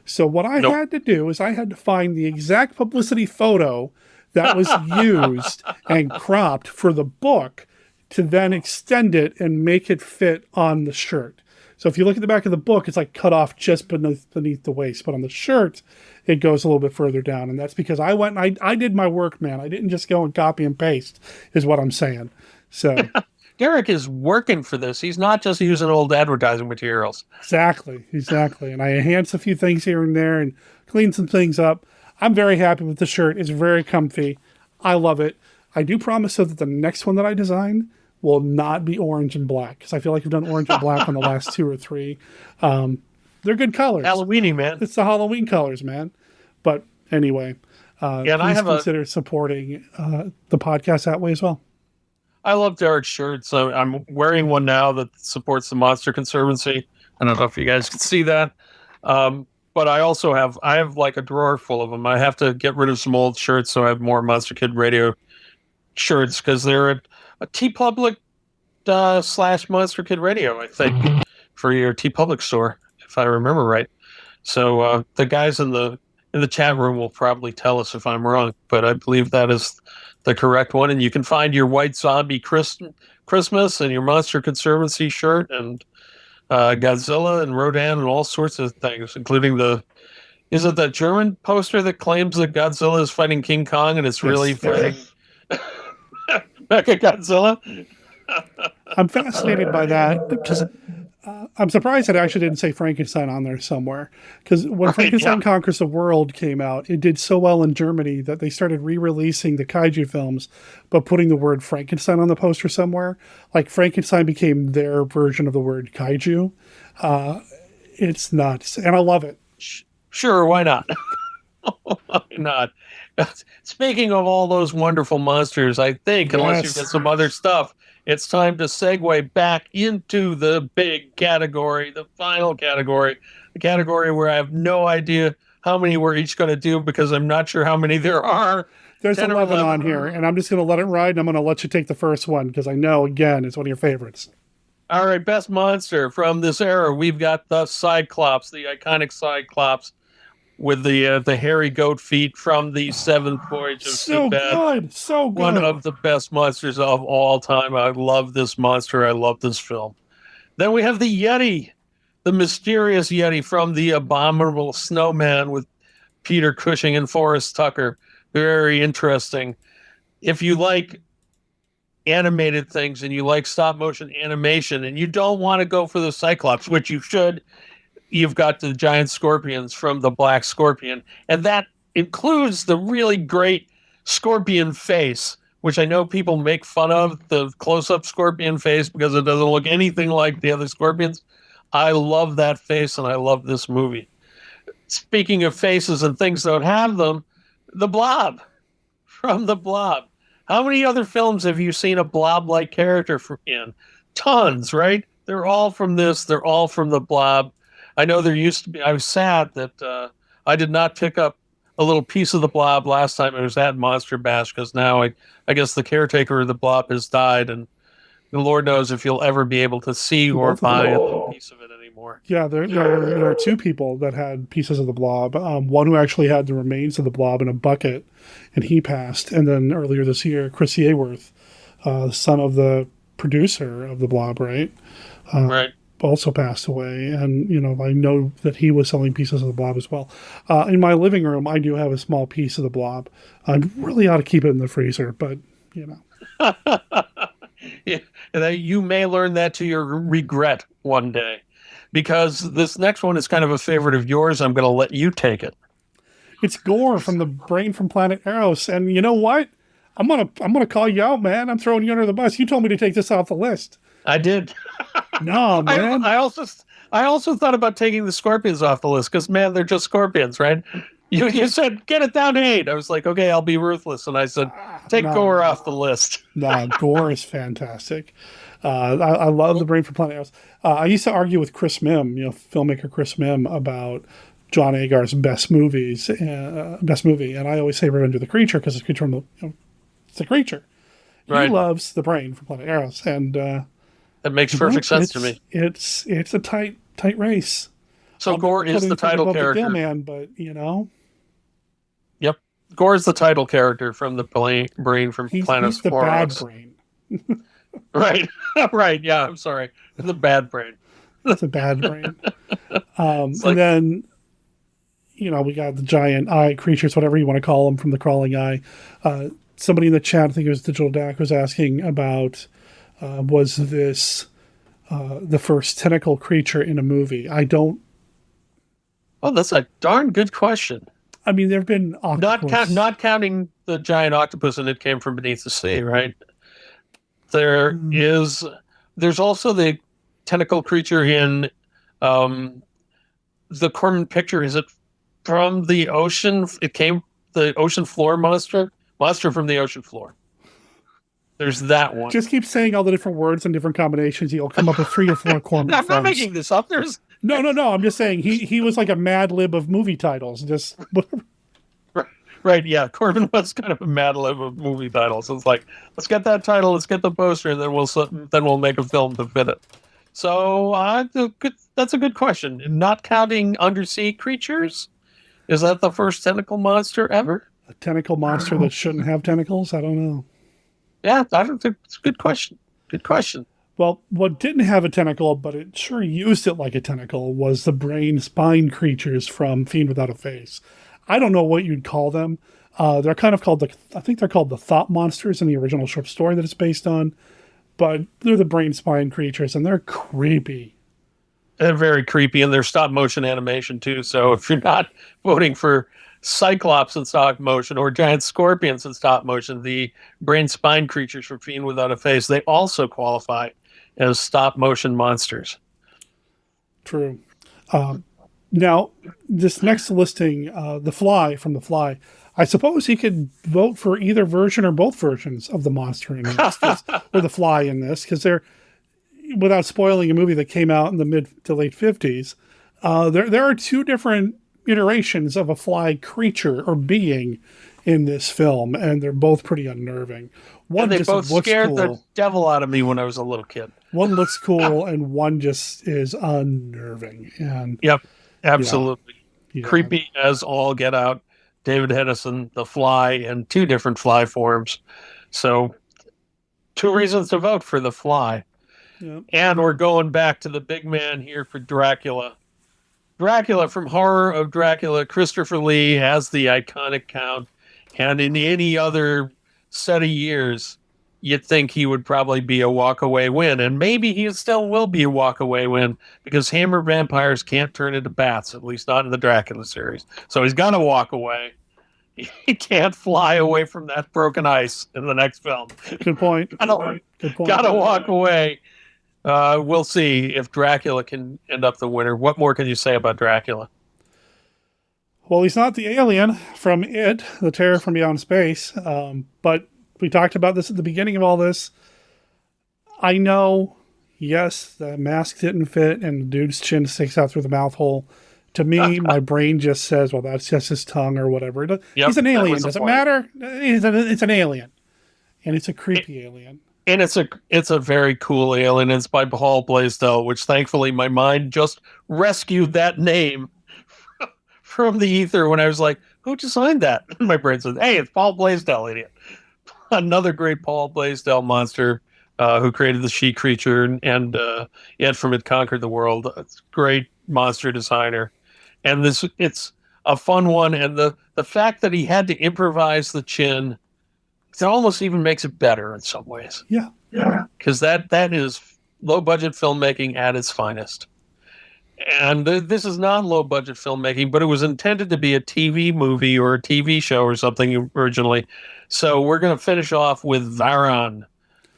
So what I had to do is I had to find the exact publicity photo that was used and cropped for the book to then extend it and make it fit on the shirt. So if you look at the back of the book, it's like cut off just beneath the waist. But on the shirt, it goes a little bit further down. And that's because I went and I did my work, man. I didn't just go and copy and paste, is what I'm saying. So Derek is working for this. He's not just using old advertising materials. Exactly. And I enhance a few things here and there and clean some things up. I'm very happy with the shirt. It's very comfy. I love it. I do promise, though, that the next one that I design will not be orange and black, because I feel like I've done orange and black on the last two or three. They're good colors. Halloween-y, man. It's the Halloween colors, man. But anyway, please consider supporting the podcast that way as well. I love Derek's shirts. I'm wearing one now that supports the Monster Conservancy. I don't know if you guys can see that. But I also have like a drawer full of them. I have to get rid of some old shirts so I have more Monster Kid Radio shirts, because they're at a TeePublic / Monster Kid Radio, I think, for your TeePublic store, if I remember right. So the guys in the chat room will probably tell us if I'm wrong, but I believe that is the correct one. And you can find your White Zombie Christmas Christmas and your Monster Conservancy shirt and Godzilla and Rodan and all sorts of things, including is it the German poster that claims that Godzilla is fighting King Kong and it's really fighting Mecha Godzilla? I'm fascinated by that because I'm surprised that it actually didn't say Frankenstein on there somewhere. Because when Frankenstein Conquers the World came out, it did so well in Germany that they started re-releasing the kaiju films, but putting the word Frankenstein on the poster somewhere. Like Frankenstein became their version of the word kaiju. It's nuts, and I love it. Sure, why not? Why not? Speaking of all those wonderful monsters, I think, unless you get some other stuff, it's time to segue back into the big category, the final category, the category where I have no idea how many we're each going to do because I'm not sure how many there are. There's 11 on here, and I'm just going to let it ride, and I'm going to let you take the first one because I know, again, it's one of your favorites. All right, best monster from this era. We've got the Cyclops, the iconic Cyclops, with the hairy goat feet from the Seventh Voyage of Sinbad. So good. One of the best monsters of all time. I love this monster. I love this film. Then we have the Yeti, the mysterious Yeti from The Abominable Snowman with Peter Cushing and Forrest Tucker. Very interesting. If you like animated things and you like stop motion animation and you don't want to go for the Cyclops, which you should, you've got the giant scorpions from The Black Scorpion. And that includes the really great scorpion face, which I know people make fun of, the close-up scorpion face, because it doesn't look anything like the other scorpions. I love that face, and I love this movie. Speaking of faces and things that don't have them, the Blob from The Blob. How many other films have you seen a blob-like character in? Tons, right? They're all from this. They're all from The Blob. I know there used to be, I was sad that I did not pick up a little piece of the Blob last time it was at Monster Bash, because now I guess the caretaker of the Blob has died, and the Lord knows if you'll ever be able to see or buy a piece of it anymore. Yeah, there are two people that had pieces of the Blob. One who actually had the remains of the Blob in a bucket, and he passed. And then earlier this year, Chris Yeaworth, son of the producer of the Blob, right? Right. Also passed away, and I know that he was selling pieces of the Blob as well. In my living room, I do have a small piece of the Blob. I really ought to keep it in the freezer, but Yeah, you may learn that to your regret one day, because this next one is kind of a favorite of yours. I'm going to let you take it. It's Gore from the Brain from Planet Eros, and you know what? I'm gonna call you out, man. I'm throwing you under the bus. You told me to take this off the list. I did. No, man. I also thought about taking the scorpions off the list because, man, they're just scorpions, right? You said get it down to 8. I was like, okay, I'll be ruthless, and I said take Gore off the list. No, Gore is fantastic. I love the Brain from Planet Eros. I used to argue with Chris Mim, filmmaker Chris Mim, about John Agar's best movie, and I always say Revenge of the Creature because it's Creature from it's a creature. Right. He loves the Brain from Planet Eros, and that makes perfect sense to me. It's a tight race. So Gore is the title character. Man, but Yep, Gore is the title character from the Brain from Planet Eros. He's the bad brain. Right, right. Yeah, I'm sorry, the bad brain. It's a bad brain. And then we got the giant eye creatures, whatever you want to call them, from the Crawling Eye. Somebody in the chat, I think it was Digital Dak, was asking about was this the first tentacle creature in a movie? I don't. Oh, that's a darn good question. I mean, there have been octopus. Not counting the giant octopus and It Came From Beneath the Sea, right? There's also the tentacle creature in the Corman picture. Is it from the ocean? The ocean floor monster from the ocean floor. There's that one. Just keep saying all the different words and different combinations. You'll come up with 3 or 4 Corman I'm not making this up. No. I'm just saying he was like a Mad Lib of movie titles. Just right. Yeah, Corbin was kind of a Mad Lib of movie titles. It's like, let's get that title, let's get the poster, and then we'll make a film to fit it. So that's a good question. Not counting undersea creatures, is that the first tentacle monster ever? A tentacle monster that shouldn't have tentacles? I don't know. Yeah, I don't think it's a good question. Good question. Well, what didn't have a tentacle, but it sure used it like a tentacle, was the brain spine creatures from Fiend Without a Face. I don't know what you'd call them. They're kind of called I think they're called the thought monsters in the original short story that it's based on. But they're the brain spine creatures, and they're creepy. They're very creepy, and they're stop motion animation too. So if you're not voting for Cyclops in stop motion or giant scorpions in stop motion, the brain spine creatures from Fiend Without a Face, they also qualify as stop motion monsters. True. Now, this next listing, The Fly from The Fly, I suppose he could vote for either version or both versions of the monster in this, or the Fly in this, because they're, without spoiling a movie that came out in the mid to late 50s, there are two different iterations of a fly creature or being in this film, and they're both pretty unnerving. One and they just both looks scared cool. the devil out of me when I was a little kid. One looks cool, and one just is unnerving. And Yep, absolutely. Yeah. Creepy as all get out. David Hedison, The Fly, and two different fly forms. So, two reasons to vote for The Fly. Yep. And we're going back to the big man here for Dracula. Dracula from Horror of Dracula, Christopher Lee has the iconic count. And in any other set of years, you'd think he would probably be a walk-away win. And maybe he still will be a walk-away win because hammer vampires can't turn into bats, at least not in the Dracula series. So he's got to walk away. He can't fly away from that broken ice in the next film. Good point. Good point. Got to walk away. We'll see if Dracula can end up the winner. What more can you say about Dracula? Well, he's not the alien from It, the Terror from Beyond Space, but we talked about this at the beginning of all this. I know, yes, the mask didn't fit and the dude's chin sticks out through the mouth hole. To me, my brain just says, well, that's just his tongue or whatever. Yep, he's an alien. that was the Does it point. matter? It's an alien. And it's a creepy alien. And it's a very cool alien. It's by Paul Blaisdell, which thankfully my mind just rescued that name from the ether when I was like, who designed that? And my brain says, hey, it's Paul Blaisdell, idiot. Another great Paul Blaisdell monster who created the she creature and yet from It Conquered the World. It's a great monster designer. And it's a fun one. And the fact that he had to improvise the chin, it almost even makes it better in some ways. Yeah. Because that is low-budget filmmaking at its finest. And this is not low-budget filmmaking, but it was intended to be a TV movie or a TV show or something originally. So we're going to finish off with Varan,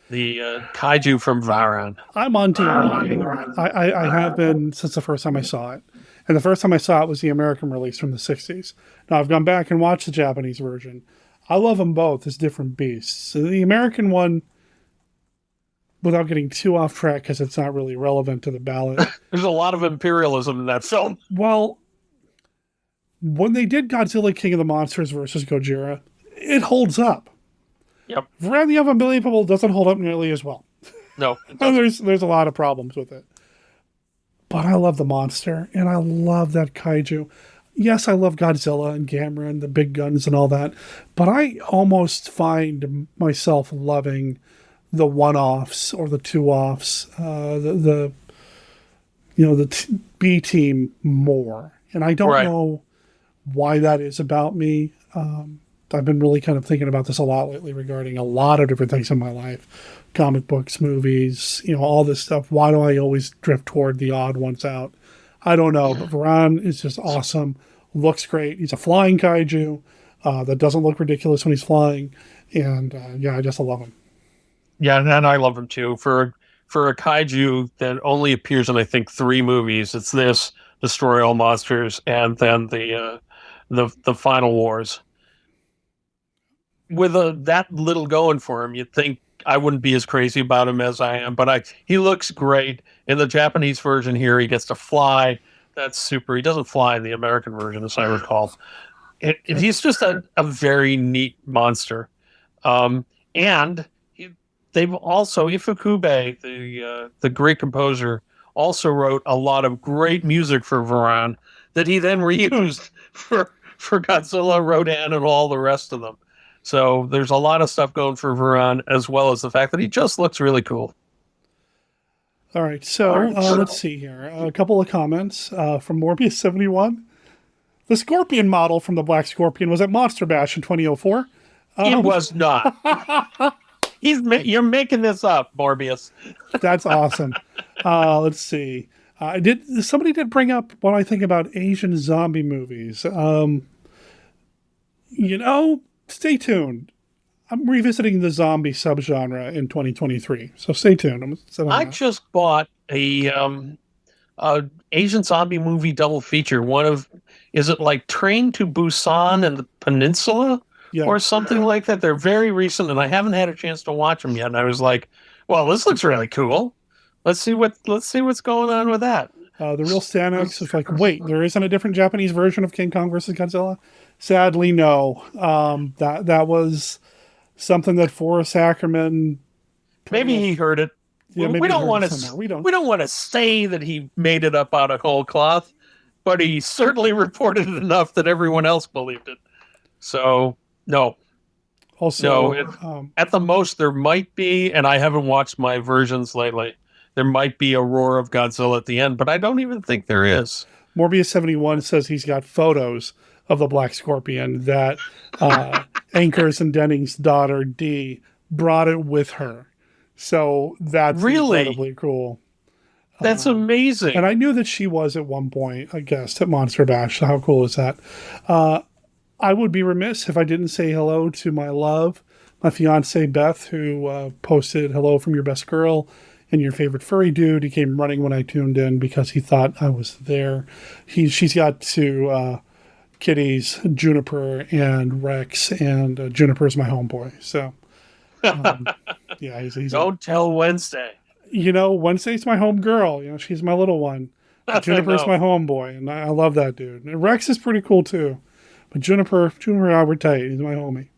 the kaiju from Varan. I'm on team Varan. I have been since the first time I saw it. And the first time I saw it was the American release from the 60s. Now, I've gone back and watched the Japanese version. I love them both as different beasts. So the American one, without getting too off track because it's not really relevant to the ballot. There's a lot of imperialism in that film. Well, when they did Godzilla King of the Monsters versus Gojira, it holds up. Yep. Varan the Unbelievable doesn't hold up nearly as well. No. There's a lot of problems with it. But I love the monster, and I love that kaiju. Yes, I love Godzilla and Gamera and the big guns and all that, but I almost find myself loving the one-offs or the two-offs, the B team more. And I don't know why that is about me. I've been really kind of thinking about this a lot lately regarding a lot of different things in my life. Comic books, movies, all this stuff. Why do I always drift toward the odd ones out? I don't know, but Varan is just awesome. Looks great. He's a flying kaiju that doesn't look ridiculous when he's flying. And I just love him. Yeah, and I love him too. For a kaiju that only appears in, I think, 3 movies, it's this, Destroy All Monsters, and then the Final Wars. With that little going for him, you'd think I wouldn't be as crazy about him as I am, but he looks great. In the Japanese version here, he gets to fly. That's super. He doesn't fly in the American version, as I recall. He's just a very neat monster. And they've also, Ifukube, the great composer, also wrote a lot of great music for Varan that he then reused for Godzilla, Rodan, and all the rest of them. So there's a lot of stuff going for Varan, as well as the fact that he just looks really cool. All right, so let's see here. A couple of comments from Morbius71. The Scorpion model from the Black Scorpion was at Monster Bash in 2004. It was not. You're making this up, Morbius. That's awesome. Let's see. Somebody did bring up what I think about Asian zombie movies. Stay tuned. I'm revisiting the zombie subgenre in 2023, so stay tuned. I just bought a Asian zombie movie double feature. Is it like Train to Busan and the Peninsula or something like that? They're very recent, and I haven't had a chance to watch them yet. And I was like, "Well, this looks really cool. Let's see what's going on with that." The real Stanix is like, wait, there isn't a different Japanese version of King Kong versus Godzilla? Sadly, no. That was something that Forrest Ackerman. Maybe he heard it. Yeah, we don't want to say that he made it up out of whole cloth, but he certainly reported it enough that everyone else believed it. So no. Also, at the most there might be, and I haven't watched my versions lately, there might be a roar of Godzilla at the end, but I don't even think there is. Morbius71 says he's got photos of the Black Scorpion that Ankers and Denning's daughter, Dee, brought it with her. So that's incredibly cool. That's amazing. And I knew that she was at one point a guest at Monster Bash. So how cool is that? I would be remiss if I didn't say hello to my love, my fiance Beth, who posted hello from your best girl and your favorite furry dude. He came running when I tuned in because he thought I was there. She's got two kitties, Juniper and Rex, and Juniper's my homeboy. So, yeah, he's don't tell Wednesday. Wednesday's my home girl. She's my little one. Juniper's my homeboy, and I love that dude. And Rex is pretty cool too. But Juniper Albert tight. He's my homie.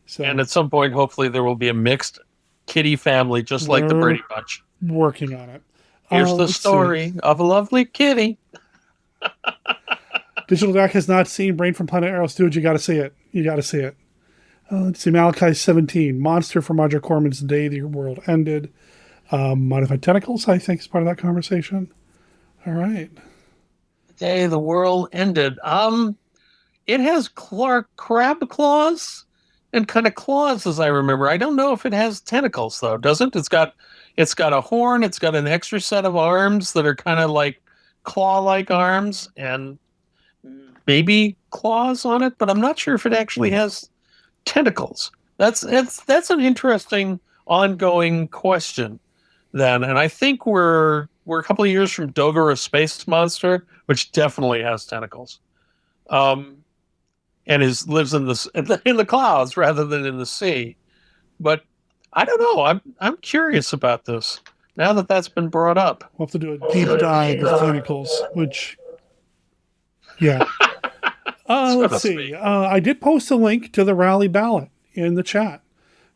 So, and at some point, hopefully, there will be a mixed kitty family, just like the Brady Bunch. Working on it. Here's the story of a lovely kitty. Digital Doc has not seen Brain from Planet Arrow. Dude, you got to see it. Let's see. Malachi 17. Monster from Roger Corman's Day the World Ended. Modified Tentacles, I think, is part of that conversation. All right. Day the World Ended. It has crab claws and kind of claws, as I remember. I don't know if it has tentacles, though, does it? It's got a horn. It's got an extra set of arms that are kind of like claw-like arms and maybe claws on it, but I'm not sure if it actually has tentacles. That's an interesting ongoing question then. And I think we're a couple of years from Dogora Space Monster, which definitely has tentacles. And lives in the clouds rather than in the sea. But I don't know. I'm curious about this now that that's been brought up. We'll have to do a deep dive of tentacles, which, yeah. Let's see. I did post a link to the rally ballot in the chat.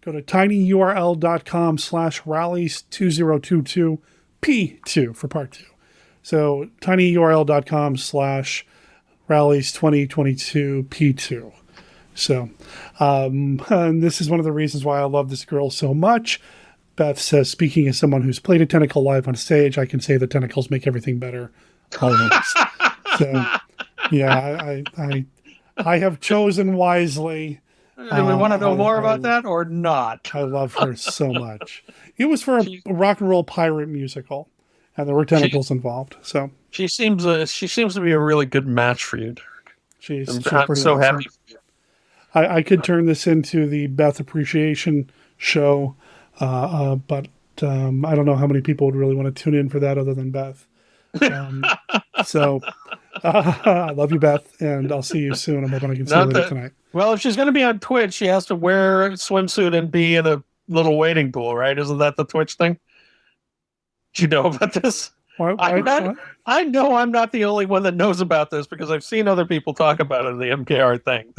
Go to tinyurl.com/rallies2022P2 for part 2. So tinyurl.com/rallies2022P2. So, and this is one of the reasons why I love this girl so much. Beth says, speaking as someone who's played a tentacle live on stage, I can say the tentacles make everything better. Always. So, yeah, I have chosen wisely. Do we want to know more about that or not? I love her so much. It was for a rock and roll pirate musical, and there were tentacles involved. So she seems to be a really good match for you, Dirk. I'm so happy. I could turn this into the Beth Appreciation Show, but I don't know how many people would really want to tune in for that other than Beth. So I love you, Beth, and I'll see you soon. I'm hoping I can see you later tonight. Well, if she's going to be on Twitch, she has to wear a swimsuit and be in a little wading pool, right? Isn't that the Twitch thing? Do you know about this? I know I'm not the only one that knows about this because I've seen other people talk about it in the MKR thing.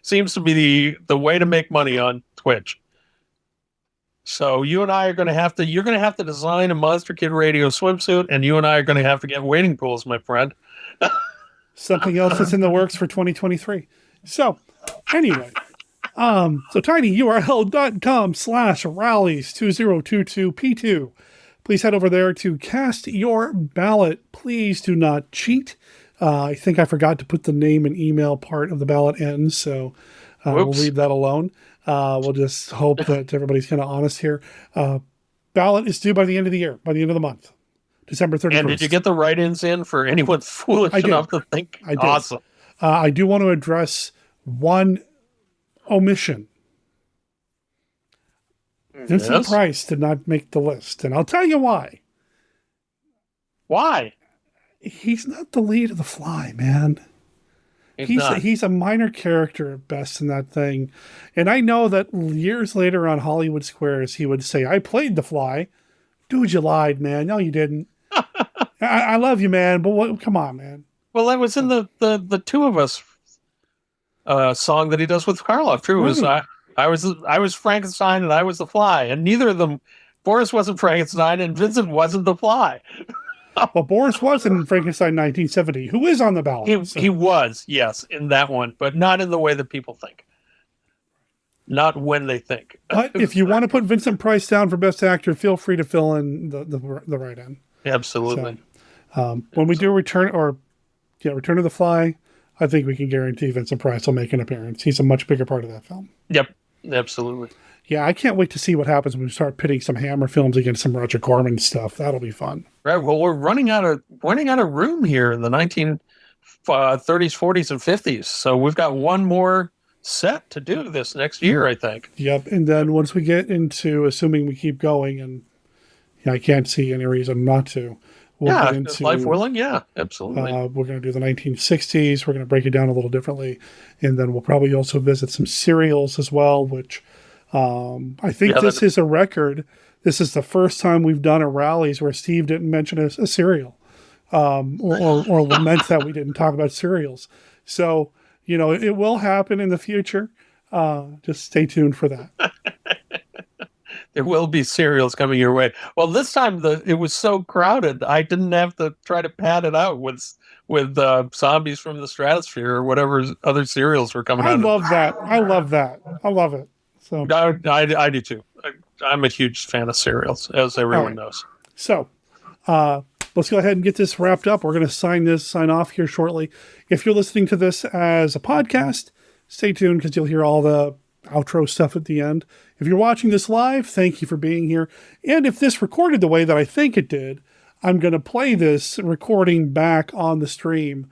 Seems to be the way to make money on Twitch. So you and I are going to have to. You're going to have to design a Monster Kid Radio swimsuit, and you and I are going to have to get wading pools, my friend. Something else that's in the works for 2023. So anyway, so tinyurl.com/rallies2022P2. please head over there to cast your ballot. Please do not cheat. I think I forgot to put the name and email part of the ballot in, so we'll leave that alone. We'll just hope that everybody's kind of honest here. Ballot is due by the end of the year, by the end of the month, December 31st. And did you get the write-ins in for anyone foolish enough to think? I did. Awesome. I do want to address one omission. Vincent Price did not make the list, and I'll tell you why. Why? He's not the lead of The Fly, man. He's a minor character at best in that thing. And I know that years later on Hollywood Squares, he would say, I played The Fly. Dude, you lied, man. No, you didn't. I love you, man, but come on, man. Well, that was in the Two of Us song that he does with Karloff, too. It was, I was Frankenstein and I was the Fly. And neither of them, Boris wasn't Frankenstein and Vincent wasn't the Fly. Well, Boris was in Frankenstein 1970, who is on the ballot. He was, yes, in that one, but not in the way that people think. Not when they think. But if you want to put Vincent Price down for Best Actor, feel free to fill in the right end. Absolutely. So, when we do Return of the Fly, I think we can guarantee Vincent Price will make an appearance. He's a much bigger part of that film. Yep, absolutely. Yeah, I can't wait to see what happens when we start pitting some Hammer films against some Roger Corman stuff. That'll be fun. Right. Well, we're running out of room here in the 1930s, 40s, and 50s. So we've got one more set to do this next year, I think. Yep. And then once we get into, assuming we keep going, and I can't see any reason not to. We'll get into, life willing. Yeah, absolutely. We're going to do the 1960s. We're going to break it down a little differently, and then we'll probably also visit some serials as well, which. I think this is a record. This is the first time we've done a rallies where Steve didn't mention a cereal, or lament that we didn't talk about cereals. So, it will happen in the future. Just stay tuned for that. There will be cereals coming your way. Well, this time it was so crowded, I didn't have to try to pad it out with Zombies from the Stratosphere or whatever other cereals were coming out. I love that. I love it. So I do too. I'm a huge fan of cereals, as everyone knows. So let's go ahead and get this wrapped up. We're going to sign off here shortly. If you're listening to this as a podcast, stay tuned because you'll hear all the outro stuff at the end. If you're watching this live, thank you for being here. And if this recorded the way that I think it did, I'm going to play this recording back on the stream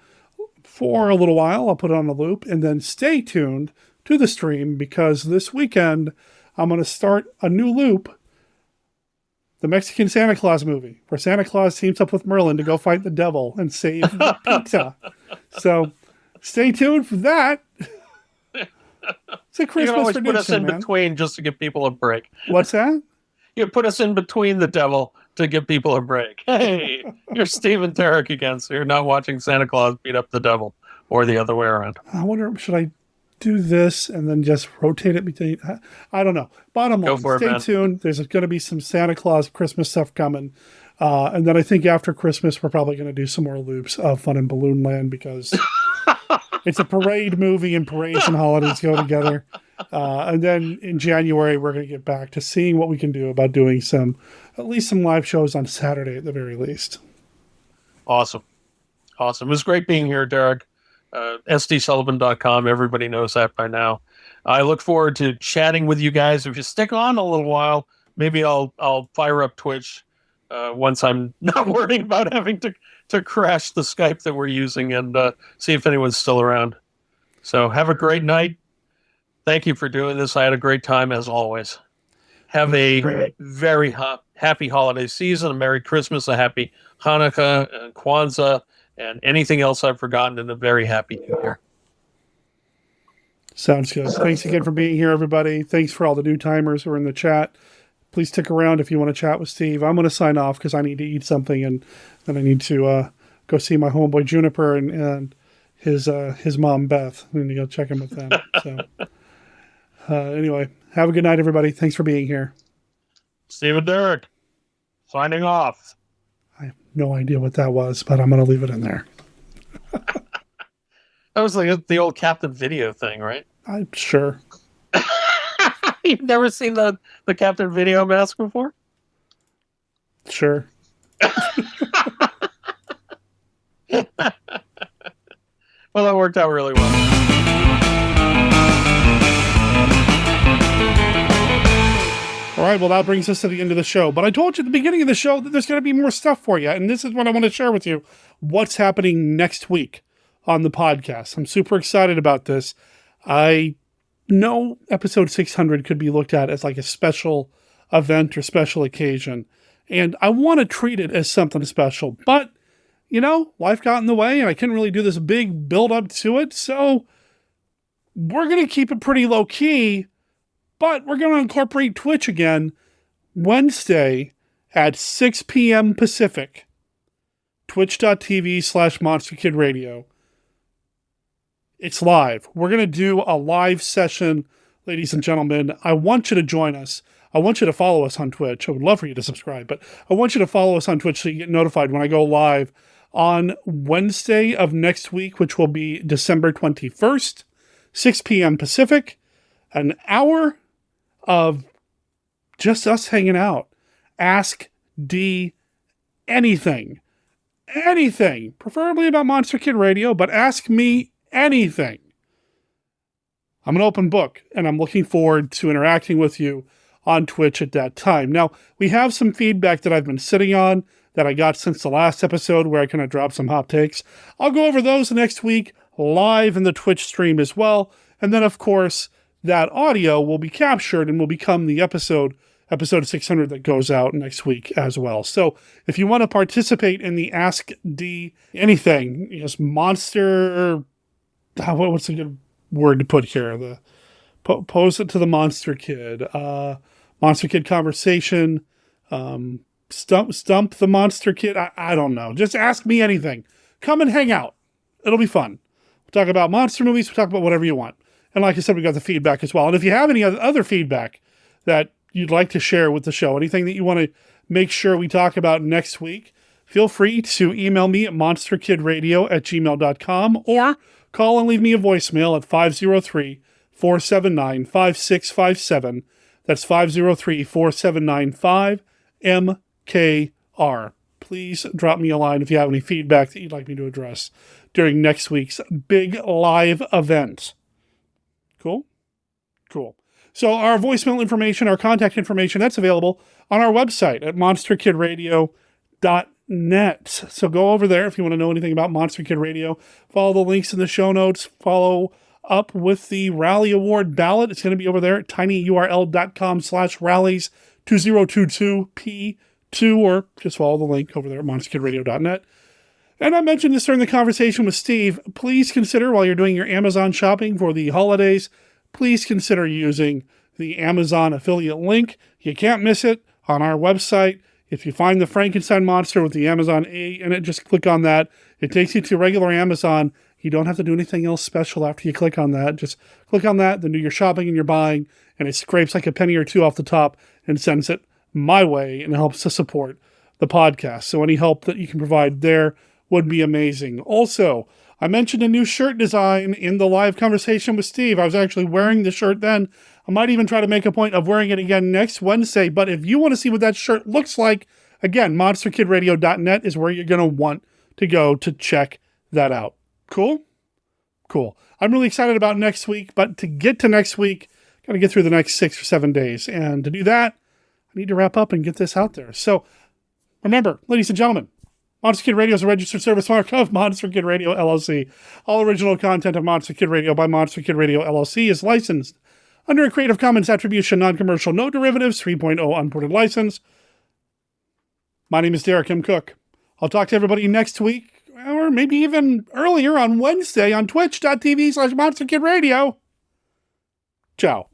for a little while. I'll put it on a loop and then stay tuned to the stream because this weekend I'm going to start a new loop, the Mexican Santa Claus movie, where Santa Claus teams up with Merlin to go fight the devil and save the pizza. So stay tuned for that. It's a Christmas you can always tradition, put us in man. between just to give people a break. What's that? You put us in between the devil to give people a break. Hey, you're Stephen Tarek again, so you're not watching Santa Claus beat up the devil or the other way around. I wonder, should I do this and then just rotate it between? I don't know. Bottom line, stay tuned. There's going to be some Santa Claus Christmas stuff coming. And then I think after Christmas, we're probably going to do some more loops of Fun in Balloon Land because it's a parade movie and parades and holidays go together. And then in January, we're going to get back to seeing what we can do about doing at least some live shows on Saturday at the very least. Awesome. It was great being here, Derek. SDSullivan.com. Everybody knows that by now. I look forward to chatting with you guys. If you stick on a little while, maybe I'll fire up Twitch once I'm not worrying about having to crash the Skype that we're using and see if anyone's still around. So have a great night. Thank you for doing this. I had a great time as always. Have a very happy holiday season, a Merry Christmas, a happy Hanukkah, and Kwanzaa, and anything else I've forgotten, and a very happy New Year. Sounds good. Thanks again for being here, everybody. Thanks for all the new timers who are in the chat. Please stick around if you want to chat with Steve. I'm going to sign off because I need to eat something, and then I need to go see my homeboy Juniper and his mom Beth. I need to go check in with them. So anyway, have a good night, everybody. Thanks for being here. Stephen Derek, signing off. I have no idea what that was, but I'm going to leave it in there. That was like the old Captain Video thing, right? I'm sure. You've never seen the Captain Video mask before? Sure. Well, that worked out really well. All right, well, that brings us to the end of the show. But I told you at the beginning of the show that there's going to be more stuff for you. And this is what I want to share with you. What's happening next week on the podcast. I'm super excited about this. I know episode 600 could be looked at as like a special event or special occasion. And I want to treat it as something special. But, you know, life got in the way and I couldn't really do this big build up to it. So we're going to keep it pretty low key. But we're going to incorporate Twitch again Wednesday at 6 p.m. Pacific. Twitch.tv/MonsterKidRadio. It's live. We're going to do a live session, ladies and gentlemen. I want you to join us. I want you to follow us on Twitch. I would love for you to subscribe, but I want you to follow us on Twitch so you get notified when I go live on Wednesday of next week, which will be December 21st, 6 p.m. Pacific. An hour of just us hanging out. Ask D anything. Anything. Preferably about Monster Kid Radio, but ask me anything. I'm an open book, and I'm looking forward to interacting with you on Twitch at that time. Now, we have some feedback that I've been sitting on that I got since the last episode where I kind of dropped some hot takes. I'll go over those next week live in the Twitch stream as well. And then, of course, that audio will be captured and will become the episode 600 that goes out next week as well. So if you want to participate in the Ask D anything, just monster, what's a good word to put here? The pose it to the Monster Kid, Monster Kid conversation, stump the Monster Kid. I don't know. Just ask me anything. Come and hang out. It'll be fun. We'll talk about monster movies. We'll talk about whatever you want. And like I said, we got the feedback as well. And if you have any other feedback that you'd like to share with the show, anything that you want to make sure we talk about next week, feel free to email me at monsterkidradio@gmail.com or call and leave me a voicemail at 503-479-5657. That's 503-479-5MKR. Please drop me a line if you have any feedback that you'd like me to address during next week's big live event. Cool? Cool. So our voicemail information, our contact information, that's available on our website at monsterkidradio.net. So go over there if you want to know anything about Monster Kid Radio. Follow the links in the show notes. Follow up with the Rally Award ballot. It's going to be over there at tinyurl.com/rallies2022P2, or just follow the link over there at monsterkidradio.net. And I mentioned this during the conversation with Steve. Please consider, while you're doing your Amazon shopping for the holidays, please consider using the Amazon affiliate link. You can't miss it on our website. If you find the Frankenstein monster with the Amazon A in it, just click on that. It takes you to regular Amazon. You don't have to do anything else special after you click on that. Just click on that, then do your shopping and your buying, and it scrapes like a penny or two off the top and sends it my way, and it helps to support the podcast. So any help that you can provide there would be amazing. Also, I mentioned a new shirt design in the live conversation with Steve. I was actually wearing the shirt then. I might even try to make a point of wearing it again next Wednesday. But if you want to see what that shirt looks like, again, monsterkidradio.net is where you're going to want to go to check that out. Cool? Cool. I'm really excited about next week, but to get to next week, got to get through the next 6 or 7 days. And to do that, I need to wrap up and get this out there. So remember, ladies and gentlemen, Monster Kid Radio is a registered service mark of Monster Kid Radio, LLC. All original content of Monster Kid Radio by Monster Kid Radio, LLC is licensed under a Creative Commons Attribution, Non-Commercial, No Derivatives, 3.0 Unported License. My name is Derek M. Cook. I'll talk to everybody next week, or maybe even earlier on Wednesday on twitch.tv/Monster Kid Radio. Ciao.